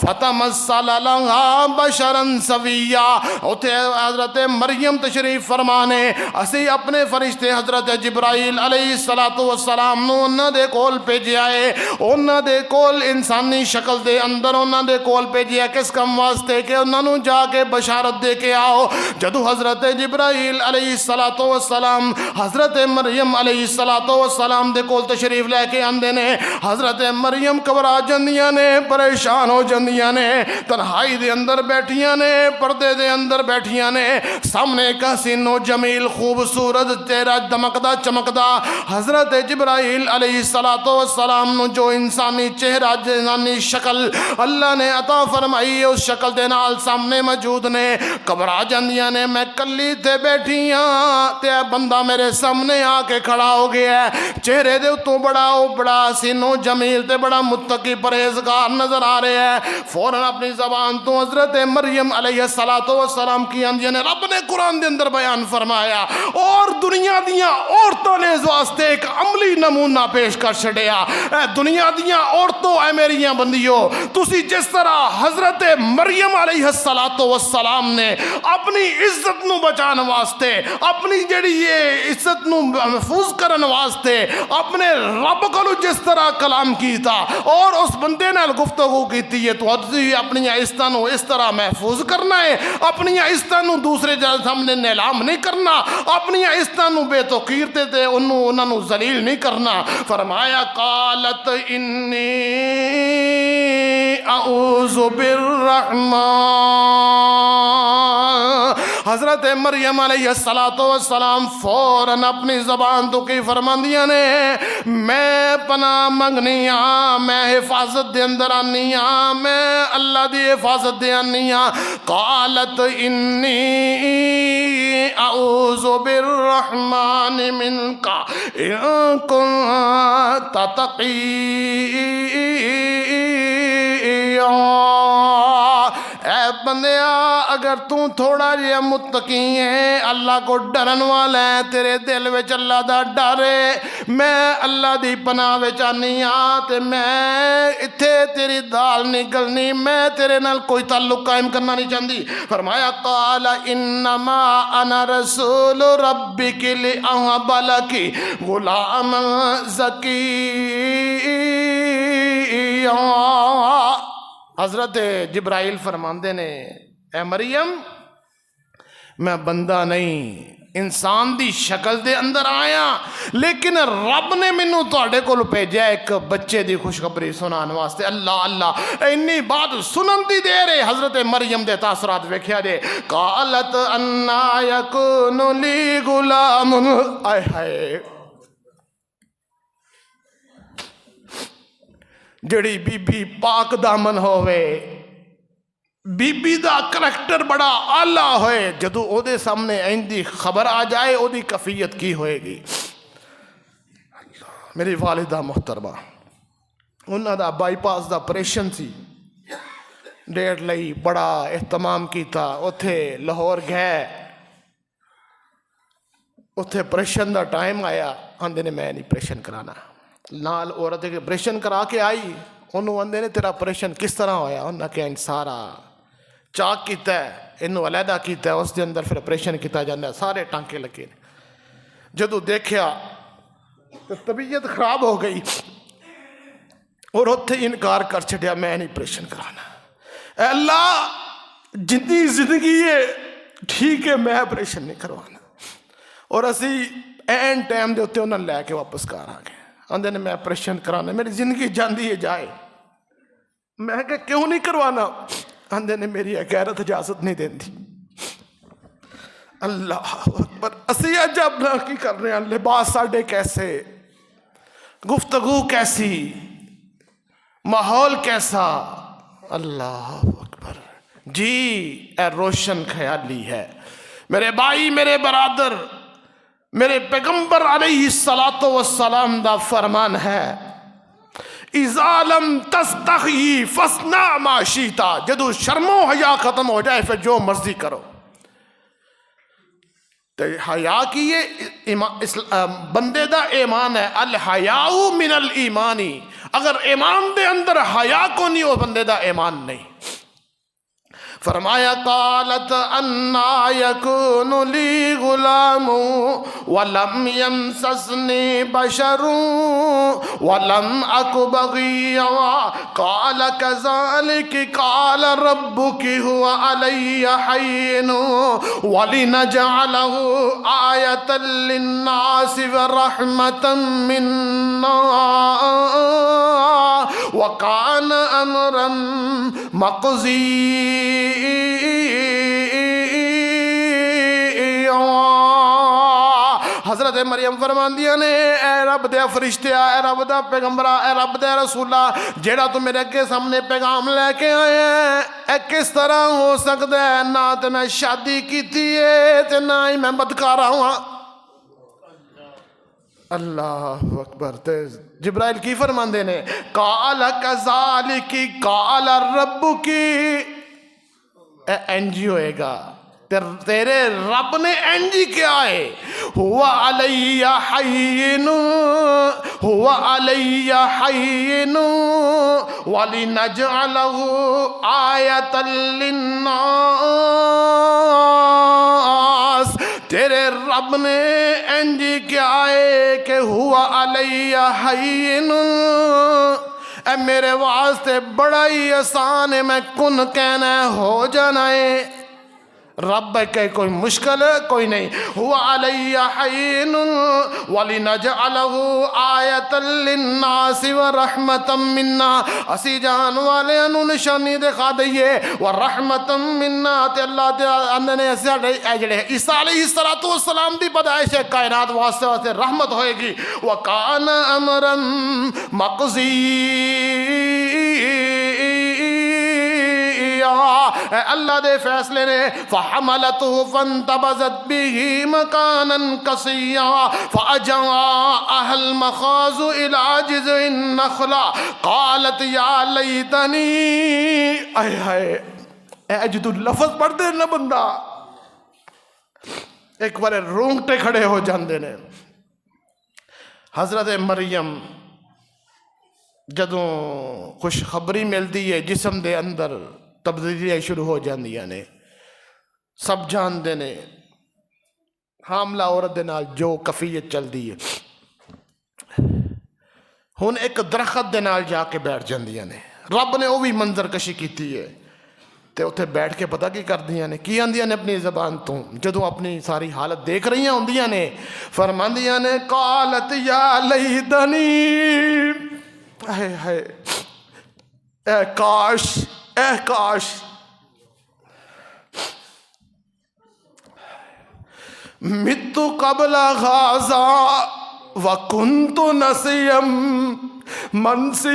فتمثل لها بشرا سویا اتھے حضرت مریم تشریف فرمانے اسی اپنے فرشتے حضرت جبرائیل علیہ السلام نو انہاں دے کول بھیجیا ہے انہاں دے کول انسانی شکل دے اندر انہاں دے کول بھیجیا کس کم واسطے کہ انہاں نو جا کے بشارت دے کے آؤ جدو حضرت جبرائیل علیہ السلام حضرت مریم علیہ السلام دے کول تشریف لے کے آندے نے حضرت مریم گھبرا جندیاں نے پریشان ہو جندیاں نے تنہائی دے اندر بیٹھیاں نے پردے دے اندر بیٹھیاں نے سامنے ایک حسین و جمیل خوبصورت تیرا دمکدا چمکدا حضرت جبرائیل علیہ السلام نو جو انسانی چہرہ انسانی شکل اللہ نے عطا فرمائی اس شکل دے نال سامنے موجود نے گھبرا جاندیاں نے میں کلی تے بیٹھیاں تے بندہ میرے سامنے آ کے کھڑا ہو گیا ہے چہرے دے تو بڑا حسین و جمیل تے بڑا متقی پرہیزگار نظر آ رہے ہیں فوراً اپنی زبان تو حضرت مریم علیہ السلام کی آندیاں نے رب نے قرآن دے اندر بیان فرمایا اور دنیا دیاں عورتوں نے اس واسطے ایک عملی نمونہ پیش کر چھڑیا اے دنیا دیاں عورتوں اے میریاں بندیوں تسی جس طرح حضرت مریم علیہ السلام نے اپنی عزت نو بچان واسطے اپنی جڑی یہ عزت نو محفوظ کرن واسطے اپنے رب کو جس طرح کلام کیتا اور اس بندے نے گفتگو کیتی ہے تو اپنی عزت نو اس طرح محفوظ کرنا ہے اپنی عزت نو دوسرے سامنے نیلام نہیں کرنا اپنی عزت نو بے توقیر تے انہوں نو ذلیل نہیں کرنا فرمایا قالت انی اعوذ بالرحمن حضرت مریم علیہ السلام فوراً اپنی زبان تو کی فرماندیاں نے میں پناہ منگنی ہاں میں حفاظت دے اندر آنی ہاں میں اللہ دی حفاظت دے آنی ہاں قالت انی اعوذ بالرحمن منک ان کنت تقی اے بندیا اگر تو تھوڑا جہا متقی ہے اللہ کو ڈرن والا ہے تیرے دل وچ اللہ دا ڈر ہے میں اللہ دی پناہ وچ آنی ہاں تے میں اتھے تیری دال نہیں گلنی میں تیرے نال کوئی تعلق قائم کرنا نہیں چاہتی فرمایا قال انما انا رسول ربک لأہب لک غلاما زکیا حضرت جبرائیل فرماندے نے اے مریم میں بندہ نہیں انسان دی شکل دے اندر آیا لیکن رب نے مینوں تواڈے کول بھیجا ایک بچے دی خوشخبری سنان واسطے اللہ اللہ انی بات سنن دی دیر ہے حضرت مریم دے تاثرات ویکھیا جے قالت انا یکون لی غلام آئے ہائے جڑی بی بی پاک دامن ہوئے بی بی دا کریکٹر بڑا آلہ ہوئے جدو او دے سامنے ایندی خبر آ جائے او دی کفیت کی ہوئے گی میری والدہ محترمہ انہاں دا بائی پاس دا پریشن سی ڈیڑھ لئی بڑا اہتمام کیتا اتھے لاہور گئے اتھے پریشن دا ٹائم آیا آندے نے میں نہیں پریشن کرانا نال عورت کے پریشن کرا کے آئی انہوں آندے نے تیرا پریشن کس طرح ہویا انہاں کہ سارا چاک کیتا ہے انہوں علیحدہ کیتا ہے اس دے اندر پھر پریشن کیتا جاندہ ہے سارے ٹانکے لگے جدو دیکھیا تو طبیعت خراب ہو گئی اور اتھے انکار کر چھڑیا میں نہیں پریشن کرانا اے اللہ جتنی زندگی ہے ٹھیک ہے میں پریشن نہیں کروانا اور اسی این ٹائم دے ہوتے انہوں نے لے کے واپس کار آ گئے آندے نے میں پریشن کرانا میری زندگی جاندی ہے جائے میں کہ کیوں نہیں کروانا آندے نے میری غیرت اجازت نہیں دیندی اللہ اکبر اسی عجب نہ کی کر رہے ہیں لباس ساڑھے کیسے گفتگو کیسی ماحول کیسا اللہ اکبر جی اے روشن خیالی ہے میرے بھائی میرے برادر میرے پیغمبر علیہ السلام دا فرمان ہے اذا لم تستحی فاصنع ما شئت جدو شرم و حیا ختم ہو جائے پھر جو مرضی کرو تو حیا کی یہ بندے دا ایمان ہے الحیاء من الایمانی اگر ایمان دے اندر حیا کو نہیں ہو بندے دا ایمان نہیں فرمایا قالت انا یکون لی غلام ولم یمسسنی بشر ولم اک بغیا قال کذالک قال ربک هو علی حین ولنجعله آیۃ للناس ورحمۃ منا وکان امرا مقضی حضرت مریم فرمان دیا نے اے رب دے فرشتیا اے رب دا پیغمبرہ اے رب دے رسولہ جیڑا تو میرے کے سامنے پیغام لے کے آئے ہیں اے کس طرح ہو سکتا ہے نہ تے میں شادی کی تھی تے نہ ہی میں بدکارا ہوں اللہ اکبر تے جبرائیل کی فرمان دینے قال کذالک قال ربک این جی ہوئے گا تیرے رب نے این جی کیا ہے ہوا علی حین وَلِنَجْعَلَهُ آیَةً لِلنَّاسِ تیرے رب نے این جی کیا ہے کہ ہوا علی حین اے میرے واسطے بڑا ہی آسان ہے میں کن کہنا ہے ہو جانا ہے رب کے کوئی مشکل کوئی نہیں ہوا علی حین وَلِنَجْعَلَهُ آیَةً لِلنَّاسِ وَرَحْمَةً مِنَّا اسی جان والے انہوں نشانی دکھا دئیے وَرَحْمَةً مِنَّا تے اللہ تے اندنے جڑے عیسیٰ علیہ السلام دی پیدائش کائنات واسطے رحمت ہوئے گی وَكَانَ أَمْرًا مَقْضِيًّا اللہ دے فیصلے نے فحملته فانتبذت به مكانا قصيا فأجاءها المخاض إلى جذع النخلة قالت يا ليتني اے جدو لفظ پڑھ دے نا بندہ ایک بار رونگٹے کھڑے ہو جاندے نے. حضرت مریم جدوں خوشخبری ملتی ہے جسم دے اندر تبدیلیاں شروع ہو جاندیاں نے. سب جاندے نے حاملہ عورت دے نال جو کفیت چلدی ہے. ہن ایک درخت دے نال جا کے بیٹھ جاندیاں نے. رب نے وہ بھی منظر کشی کیتی ہے تے اتھے بیٹھ کے پتہ کی کردیاں نے کی آندیاں نے اپنی زبان تو جدوں اپنی ساری حالت دیکھ رہی ہوندیاں نے فرماندیاں نے قالت یا لیتنی اے ہائے اے کاش مت قبل غازا وکنت نسیا منسیا.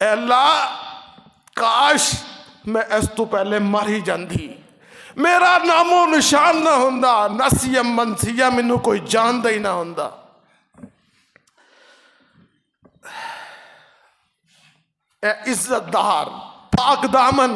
اے اللہ کاش میں اس تو پہلے مر ہی جاندی, میرا نام و نشان نہ ہوندا, نسیا منسیا مینوں کوئی جاندا ہی نہ ہوندا. اے عزت دار پاک دامن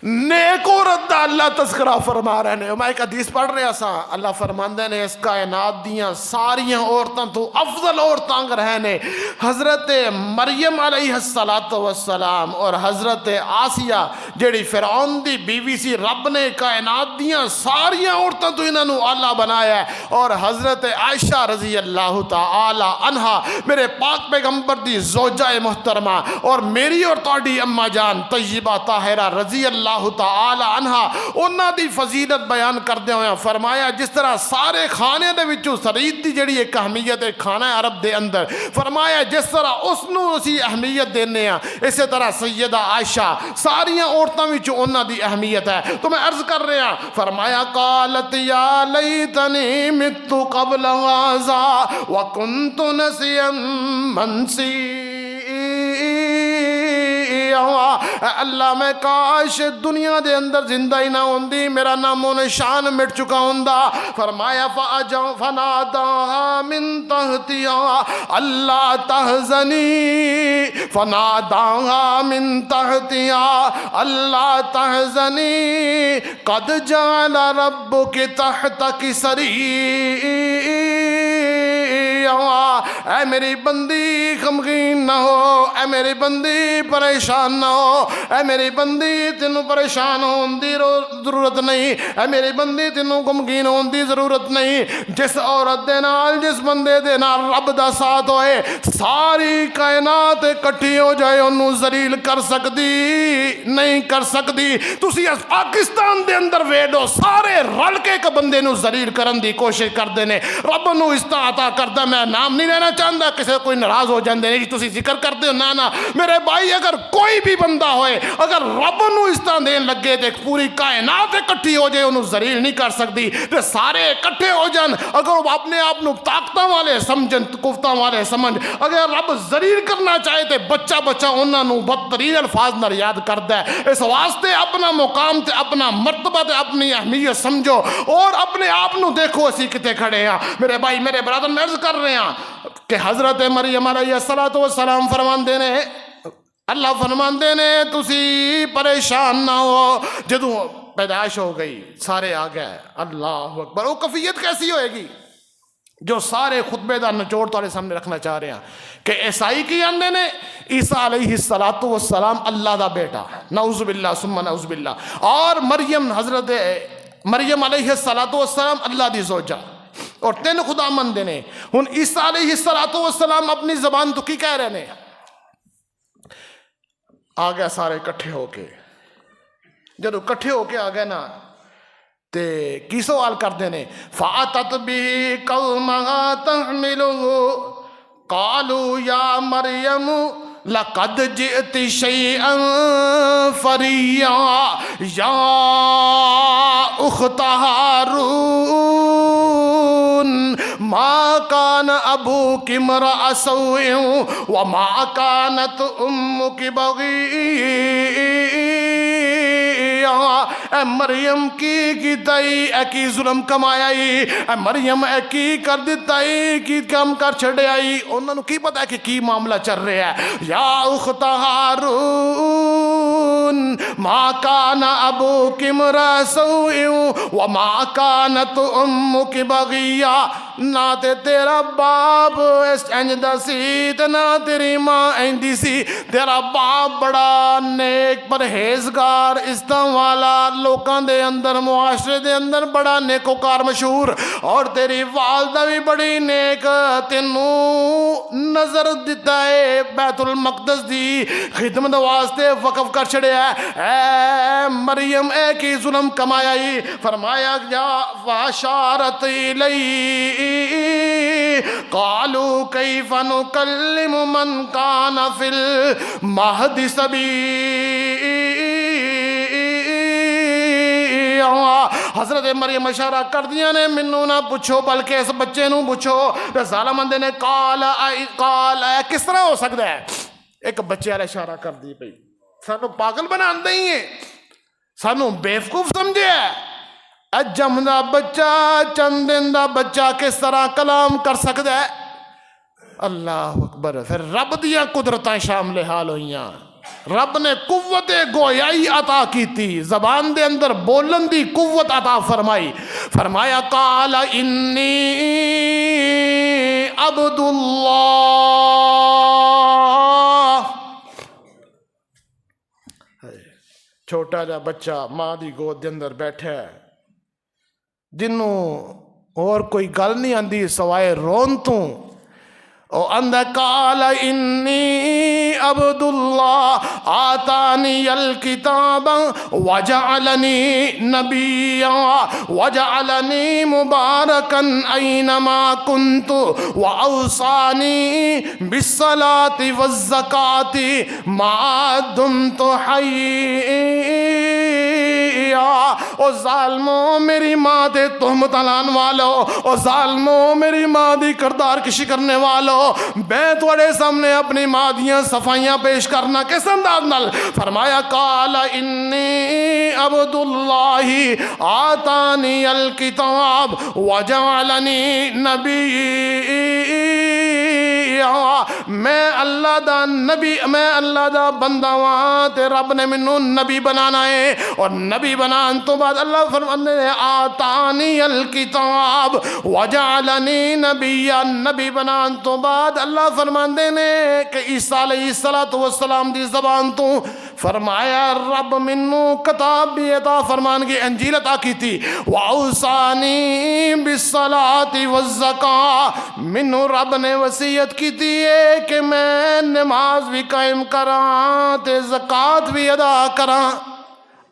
نیک عورت دا اللہ تذکرہ فرما رہے ہیں. میں ایک حدیث پڑھ رہا سا, اللہ فرماندے نے اس کائنات دیاں ساریاں عورتاں تو افضل عورتاں اگر ہیں نے حضرت مریم علیہ السلام اور حضرت آسیہ جیڑی فرعون دی بیوی سی. رب نے کائنات دیاں ساریاں عورتاں تو انہاں نو اعلیٰ بنایا ہے. اور حضرت عائشہ رضی اللہ تعالی عنہا میرے پاک پیغمبر دی زوجہ محترمہ اور میری اور تہاڈی اما جان طیبہ طاہرہ رضی اللہ تعالی عنہا انہاں دی فضیلت بیان کردے ہوئے فرمایا جس طرح سارے کھانے دے وچوں سرید دی جڑی ایک اہمیت ہے کھانا عرب دے اندر, فرمایا جس طرح اس نو اسی اہمیت دینے ہیں اسی طرح سیدہ عائشہ ساریاں عورتاں وچوں انہاں دی اہمیت ہے. تو میں عرض کر رہا فرمایا قالت یا لیتنی مت قبل غازا وکنت نسیا منسیا. اللہ میں کاش دنیا دے اندر زندہ ہی نہ ہوندی, میرا نام و نشان مٹ چکا ہوندا. فرمایا فناداها من تحتها اللہ تحزنی, فناداها من تحتها اللہ تحزنی قد جعل ربک تحتک سریا. اے میری بندی غمگین نہ ہو, اے میری بندی پریشان نہ ہو, اے میری بندی تینوں پریشان ہون دی ضرورت نہیں, اے میری بندی تینوں غمگین ہون دی ضرورت نہیں. جس عورت دے نال جس بندے دے نال رب دا ساتھ ہوئے ساری کائنات اکٹھی ہو جائے انہوں ذلیل کر سکتی نہیں کر سکتی. تسی اس پاکستان دے اندر ویڈو سارے رل کے ایک بندے نو ذلیل کرن دی کوشش کردے نے. رب نو استعطا کردا, میں نام نہیں لینا چاہتا کسی کوئی ناراض ہو جاندے نہیں تسی ذکر کرتے ہو نا میرے بھائی. اگر کوئی بھی بندہ ہوئے اگر رب نو اس طرح دین لگے تے پوری کائنات اکٹھی ہو جائے انہوں ذلیل نہیں کر سکتی. تے سارے اکٹھے ہو جان اگر وہ اپنے آپ نو طاقتاں والے سمجھن کفتاں والے سمجھ, اگر رب ذلیل کرنا چاہے تے بچہ بچہ انہاں نو بدترین الفاظ نال یاد کردا ہے. اس واسطے اپنا مقام تے اپنا مرتبہ تے اپنی اہمیت سمجھو اور اپنے آپ نو دیکھو اسی کتے کھڑے ہیں. میرے بھائی میرے برادر میں عرض کر رہے ہیں کہ حضرت مریم علیہ السلام فرماندے نے, اللہ فرماندے نے تسی پریشان نہ ہو. جدوں پیدائش ہو گئی سارے آ گئے, اللہ اکبر. وہ کفیت کیسی ہوئے گی جو سارے خطبے دا نچوڑ تمہارے سامنے رکھنا چاہ رہے ہیں کہ عیسائی کی آندے نے عیسیٰ علیہ السلام اللہ دا بیٹا, نعوذ باللہ ثم نعوذ باللہ. اور مریم حضرت مریم علیہ السلام اللہ دی زوجہ اور تین خدا مندے نے. ہن عیسیٰ علیہ السلام اپنی زبان تو کی کہہ رہے ہیں, آ گیا سارے کٹھے ہو کے. جدو کٹھے ہو کے آ گئے نا تے کی سوال کرتے ہیں فَأَتَتْ بِهِ قَوْمَهَا تَحْمِلُهُ قَالُوا يَا مَرْيَمُ لَقَدْ جِئْتِ شَيْئًا فَرِيًّا يَا أُخْتَ هَارُونَ مَا كَانَ أَبُوكِ امْرَأَ سَوْءٍ وَمَا كَانَتْ أُمُّكِ بَغِيًّا. اے مریم کی تائی اے کی ظلم کمایا اے مریم اے کی کر دیتا کی کم کر چھڑے آئی. انہوں نے کی پتا ہے کہ کی معاملہ چل رہا ہے. یا اخت ہارون ما کان ابوک امرأ سوء وما کانت امک بغیہ. نہ تے تیرا باپ اس انجدہ سی تے نہ تیری ماں اندی سی. تیرا باپ بڑا نیک پرہیزگار استم والا لوکاں دے اندر معاشرے دے اندر بڑا نیکوکار مشہور, اور تیری والدہ بھی بڑی نیک. تینوں نظر دیتا ہے بیت المقدس دی خدمت واسطے وقف کر چھڑیا ہے. اے مریم اے کی ظلم کمایا ہی. فرمایا جا فاشارت الی قالوا کیف نکلم من کان فی المہد صبیا. حضرت مریم اشارہ کر دیا نے منو نہ پوچھو بلکہ اس بچے نو پوچھو. ظالم بندے نے قال کس طرح ہو سکتا ہے؟ ایک بچے والا اشارہ کر دی پئی. سانو پاگل بنا دیں ہے, سانو بیوقوف سمجھے ہے. اجم دا بچہ چند دن دا بچہ کس طرح کلام کر سکتا ہے؟ اللہ اکبر. پھر رب دیا قدرتاں شامل حال ہوئیاں. رب نے قوت گویائی عطا کی تھی, زبان دے اندر بولن دی قوت عطا فرمائی. فرمایا قال انی عبد اللہ. چھوٹا جا بچہ ماں دی گود دے اندر بیٹھا ہے, جنوں اور کوئی گل نہیں آندی سوائے رون تو. او اندہ قال انی عبد اللہ آتانی الکتاب وجعلنی نبیا وجعلنی مبارکا اینما کنت واوصانی بالصلاة والزکاة ما دمت حیا. او ظالمو میری ماں دے تہمت لان والو, او ظالمو میری ماں دی کردار کشی کرنے والو, میں تھوڑے سامنے اپنی ماں دیاں صفائیاں پیش کرنا کس انداز نال. فرمایا قال انی عبد اللہ آتانی الکتاب وجعلنی نبی. میں اللہ دا نبی, میں اللہ دا بندہ ہاں تے رب نے منو نبی بنانا ہے. اور نبی بنان تو بعد اللہ فرمانے نے آتانی الکتاب وجعلنی نبیا. نبی بنان تو بعد اللہ فرماندے نے کہ عیسیٰ علیہ السلام دی زبان تو فرمایا رب منو کتاب بھی عطا فرمان کی انجیل عطا کی تھی. وَأَوْصَانِي بِالصَّلَاةِ وَالزَّكَاةِ. منو رب نے وصیت کی تھی کہ میں نماز بھی قائم کراں تے زکوٰۃ بھی ادا کراں.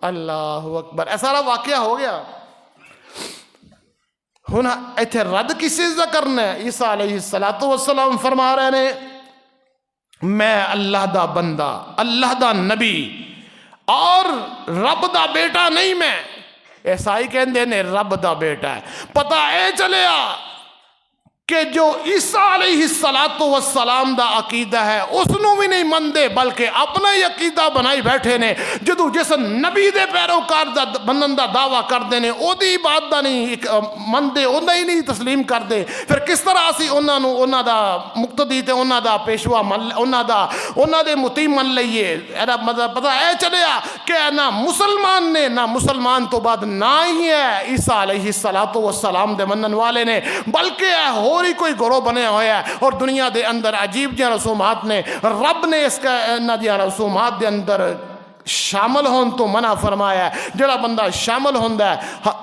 اللہ اکبر. ایسا سارا واقعہ ہو گیا. ہن ایتھے رد کسی سے کرنا ہے؟ عیسیٰ علیہ السلام فرما رہے نے میں اللہ دا بندہ, اللہ دا نبی اور رب دا بیٹا نہیں. میں عیسائی کہندے نے رب دا بیٹا ہے. پتہ اے چلیا کہ جو عیسیٰ علیہ السلام دا عقیدہ ہے اس نو بھی نہیں مندے بلکہ اپنا ہی عقیدہ بنائی بیٹھے نے. جدو جس نبی دے پیروکار دا بنن دا دعویٰ کر دے نے او دی بات دا نہیں مندے, اوندہ ہی نہیں تسلیم کر دے. پھر کس طرح اسی انہاں دا مقتدی تے انہاں دا پیشوا انہاں دے مطیع من لئیے؟ ایڈا مطلب پتہ اے چلیا کہ نہ مسلمان نے, نہ مسلمان تو بعد نہ ہی ہے عیسیٰ علیہ السلام دے منن والے نے, بلکہ اور ہی کوئی گروہ بنے ہوئے ہے. اور دنیا دے اندر عجیب جہاں رسومات نے رب نے اس کا انہاں دیاں رسومات دے اندر شامل ہون تو منع فرمایا ہے. جڑا بندہ شامل ہوندا ہے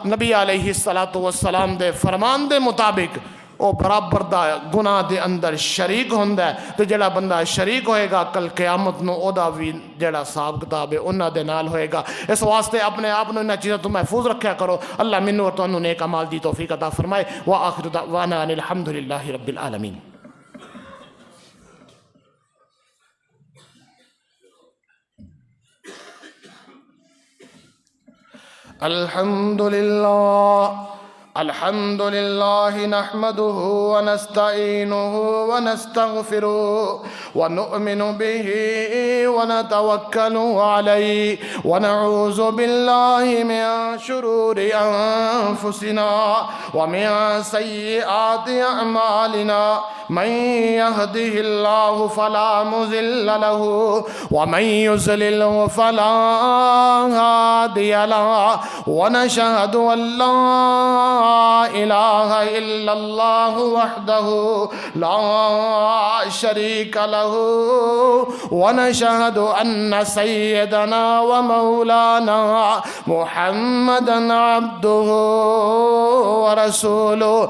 نبی علیہ السلام دے فرمان دے مطابق او برابر دا گناہ دے اندر شریک ہوندا ہے. تے جڑا بندہ شریک ہوئے گا کل قیامت نو او دا وی جڑا حساب کتاب ہے انہاں دے نال ہوئے گا. اس واسطے اپنے آپ نو انہاں چیزاں تو محفوظ رکھیا کرو. اللہ منو اور تانوں نیک اعمال دی توفیق عطا فرمائے. وآخر دعوانا ان الحمدللہ رب العالمین. الحمدللہ الحمد لله نحمده ونستعينه ونستغفره ونؤمن به ونتوكل عليه ونعوذ بالله من شرور أنفسنا ومن سيئات أعمالنا من يهده الله فلا مضل له ومن يضلل فلا هادي له ونشهد أن لا إله إلا الله وحده لا شريك له ونشهد أن سيدنا ومولانا محمدا عبده ورسوله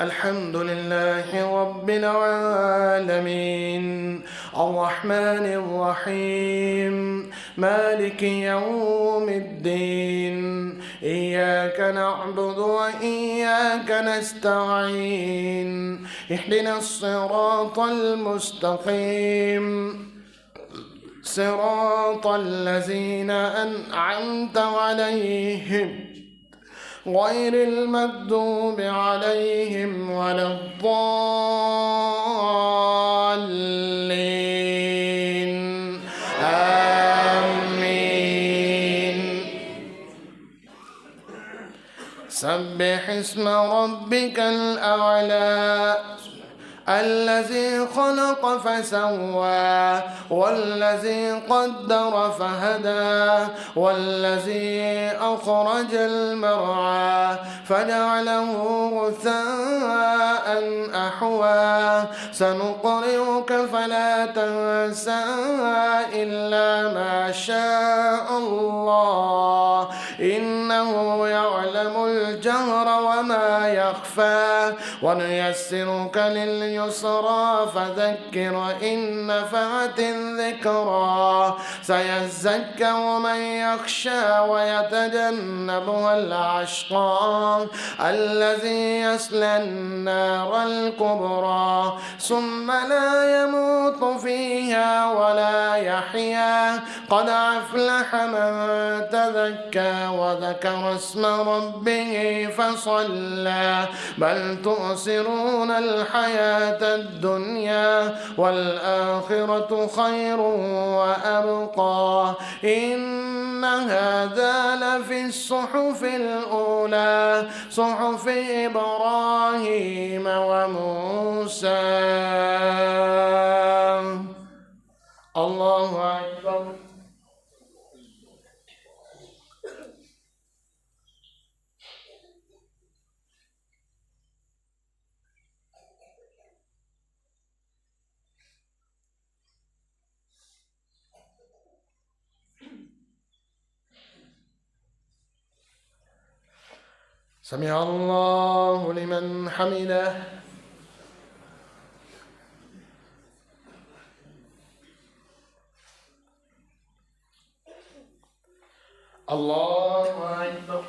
الحمد لله رب العالمين الرحمن الرحيم مالك يوم الدين إياك نعبد وإياك نستعين اهدنا الصراط المستقيم صراط الذين أنعمت عليهم غير المغضوب عليهم ولا الضالين آمين سبح اسم ربك الأعلى الذي خلق فسوى والذي قدر فهدى والذي أخرج المرعى فجعله غثاء أحوى سنقرئك فلا تنسى إلا ما شاء الله إنه يعلم الجهر وما يخفى ونيسرك لليسرى فذكر إن نفعت الذكرى سيذكر من يخشى ويتجنبها الأشقى الذي يصلى النار الكبرى ثم لا يموت فيها ولا يحيا قد أفلح من تزكى وذكر اسم ربه فصلى بل تؤثرون الحياة الدنيا والآخرة خير وأبقى إن هذا لفي الصحف الأولى صحف إبراهيم وموسى الله أكبر. سمع الله لمن حمده. الله أكبر.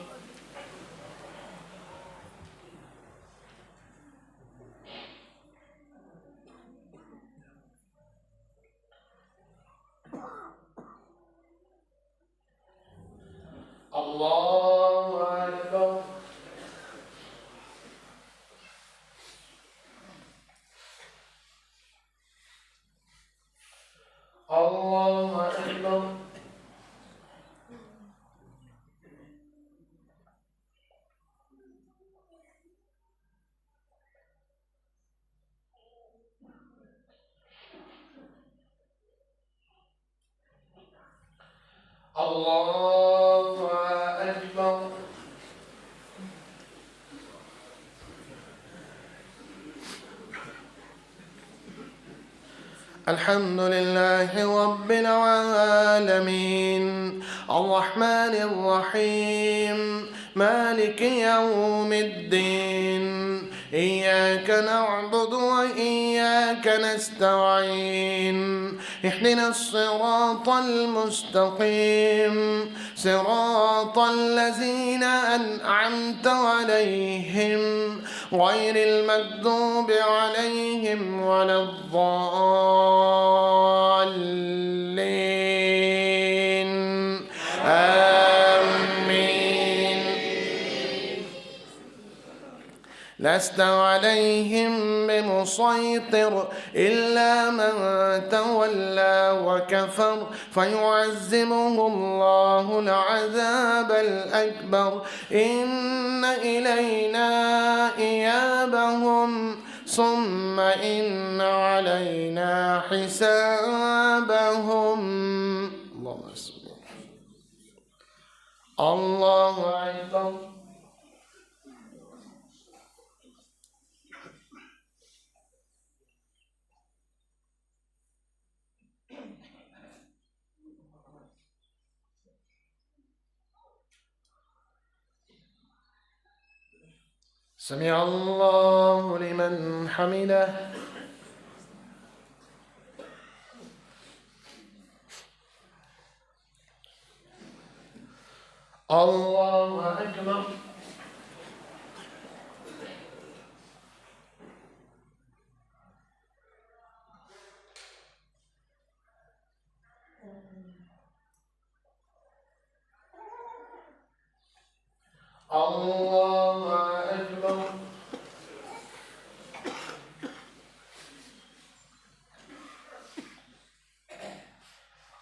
الله أكبر. الله أكبر. الله أكبر. الحمد لله رب العالمين الرحمن الرحيم مالك يوم الدين إياك نعبد وإياك نستعين اهدنا الصراط المستقيم صراط الذين أنعمت عليهم غير المغضوب عليهم ولا الضالين آمين. لست عليهم بمسيطر إلا من تولى وكفر فيعذبه الله العذاب الأكبر إن إلينا إيابهم ثم إن علينا حسابهم. اللهم صل. الله أكبر. سمع الله لمن حمده. الله أكبر. الله أكبر.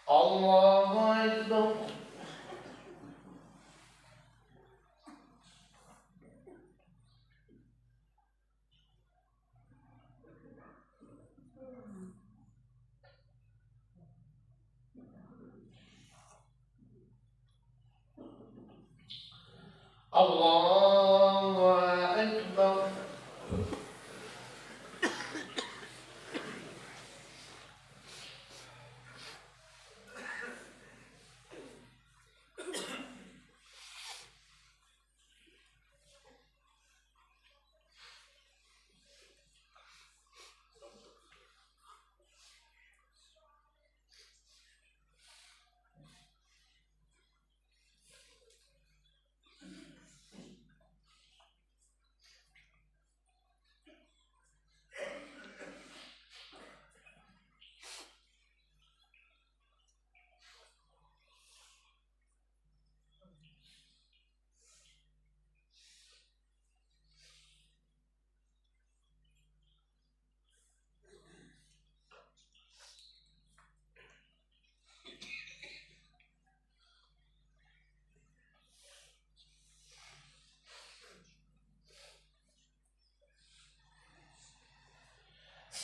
الله أكبر. الله أكبر.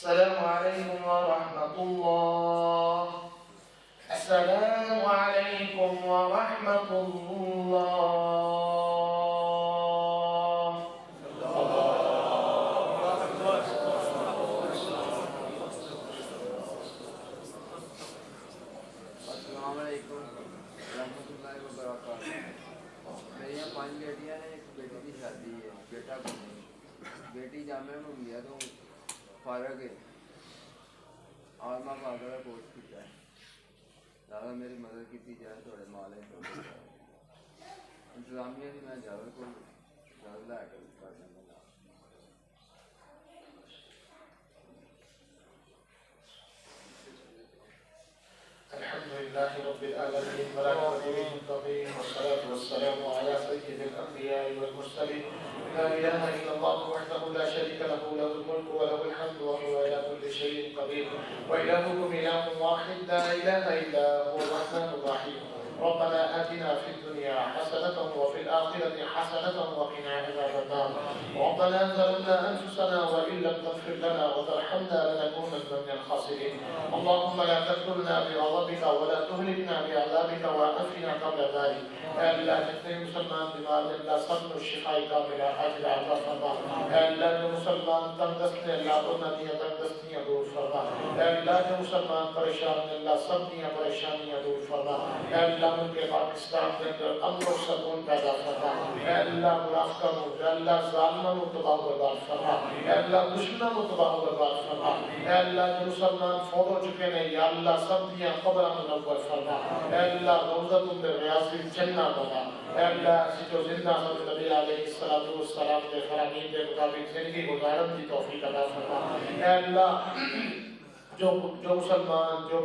السلام عليكم ورحمة الله. السلام عليكم ورحمة الله. السلام علیکم ورحمۃ اللہ وبرکاتہ. میری یہاں 5 بیٹیاں ہیں. ایک بیٹی کی شادی ہے, بیٹا کو نہیں. بیٹی جامعہ میں ہوئی ہے تو فارغ ہے. عالمہ فاضل کا کورس کیا ہے. زیادہ میری مدد کی جائے تھوڑے مال ہے انتظامیہ کی. میں زیادہ کو زیادہ لے کر کر دوں گا. الحمد لله رب العالمين والعاقبة للمتقين والصلاة والسلام على سيد الأنبياء والمرسلين. لا إله إلا الله وحده لا شريك له, له الملك وله الحمد وهو على كل شيء قدير. وإلهكم إله واحد لا إله إلا هو الرحمن الرحيم. ربنا آتنا في الدنيا حسنة وفي الآخرة حسنة وقنا عذاب النار. ربنا ظلمنا أنفسنا وإن لم تغفر لنا وترحمنا لنكونن من الخاسرين. اللهم لا تقتلنا بغضبك ولا تهلكنا بعذابك وعافنا قبل ذلك. اے اللہ جتنے مسلمان بیمار ہیں اللہ سب کو شفا کاملہ عاجلہ عطا فرما. اے اللہ جو مسلمان تنگدست ہیں اللہ انہاں دیاں تنگدستیاں دور فرما. اے اللہ جو مسلمان پریشان ہیں اللہ سب دیاں پریشانیاں دور فرما. اے اللہ ملک پاکستان کے اندر امن و سکون پیدا فرما. اے اللہ منافقوں کو, اے اللہ ظالموں کو تباہ و برباد فرما. اے اللہ دشمنوں کو تباہ و برباد فرما. اے اللہ جو مسلمان فوت ہو چکے ہیں یا اللہ سب دیاں قبر منور فرما. اے اللہ روضۃ من ریاض الجنہ بنا. اے اللہ ایسی جو زندہ ہیں نبی علیہ السلام کے فرامین کے مطابق زندگی گزارن کی توفیق عطا فرما. اے اللہ جو مسلمان جو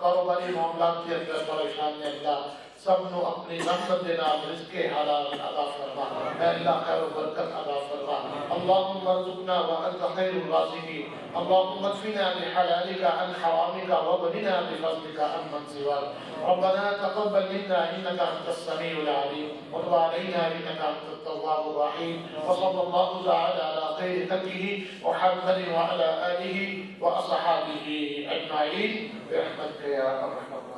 کاروباری معاملات کے اندر پریشان ہیں اللہ سب نو اپنی رحمت دینا رزق حلال عطا فرما. اے اللہ خیر و برکت عطا فرما. اللهم ارزقنا وانت خير الرازقين. اللهم اكفنا بحلالك عن حرامك وابننا بفضلك عمن سواك. ربنا تقبل منا انك انت السميع العليم وتب علينا انك انت التواب الرحيم. وصلى الله تعالى على خير خلقه محمد وعلى اله واصحابه اجمعين برحمتك يا ارحم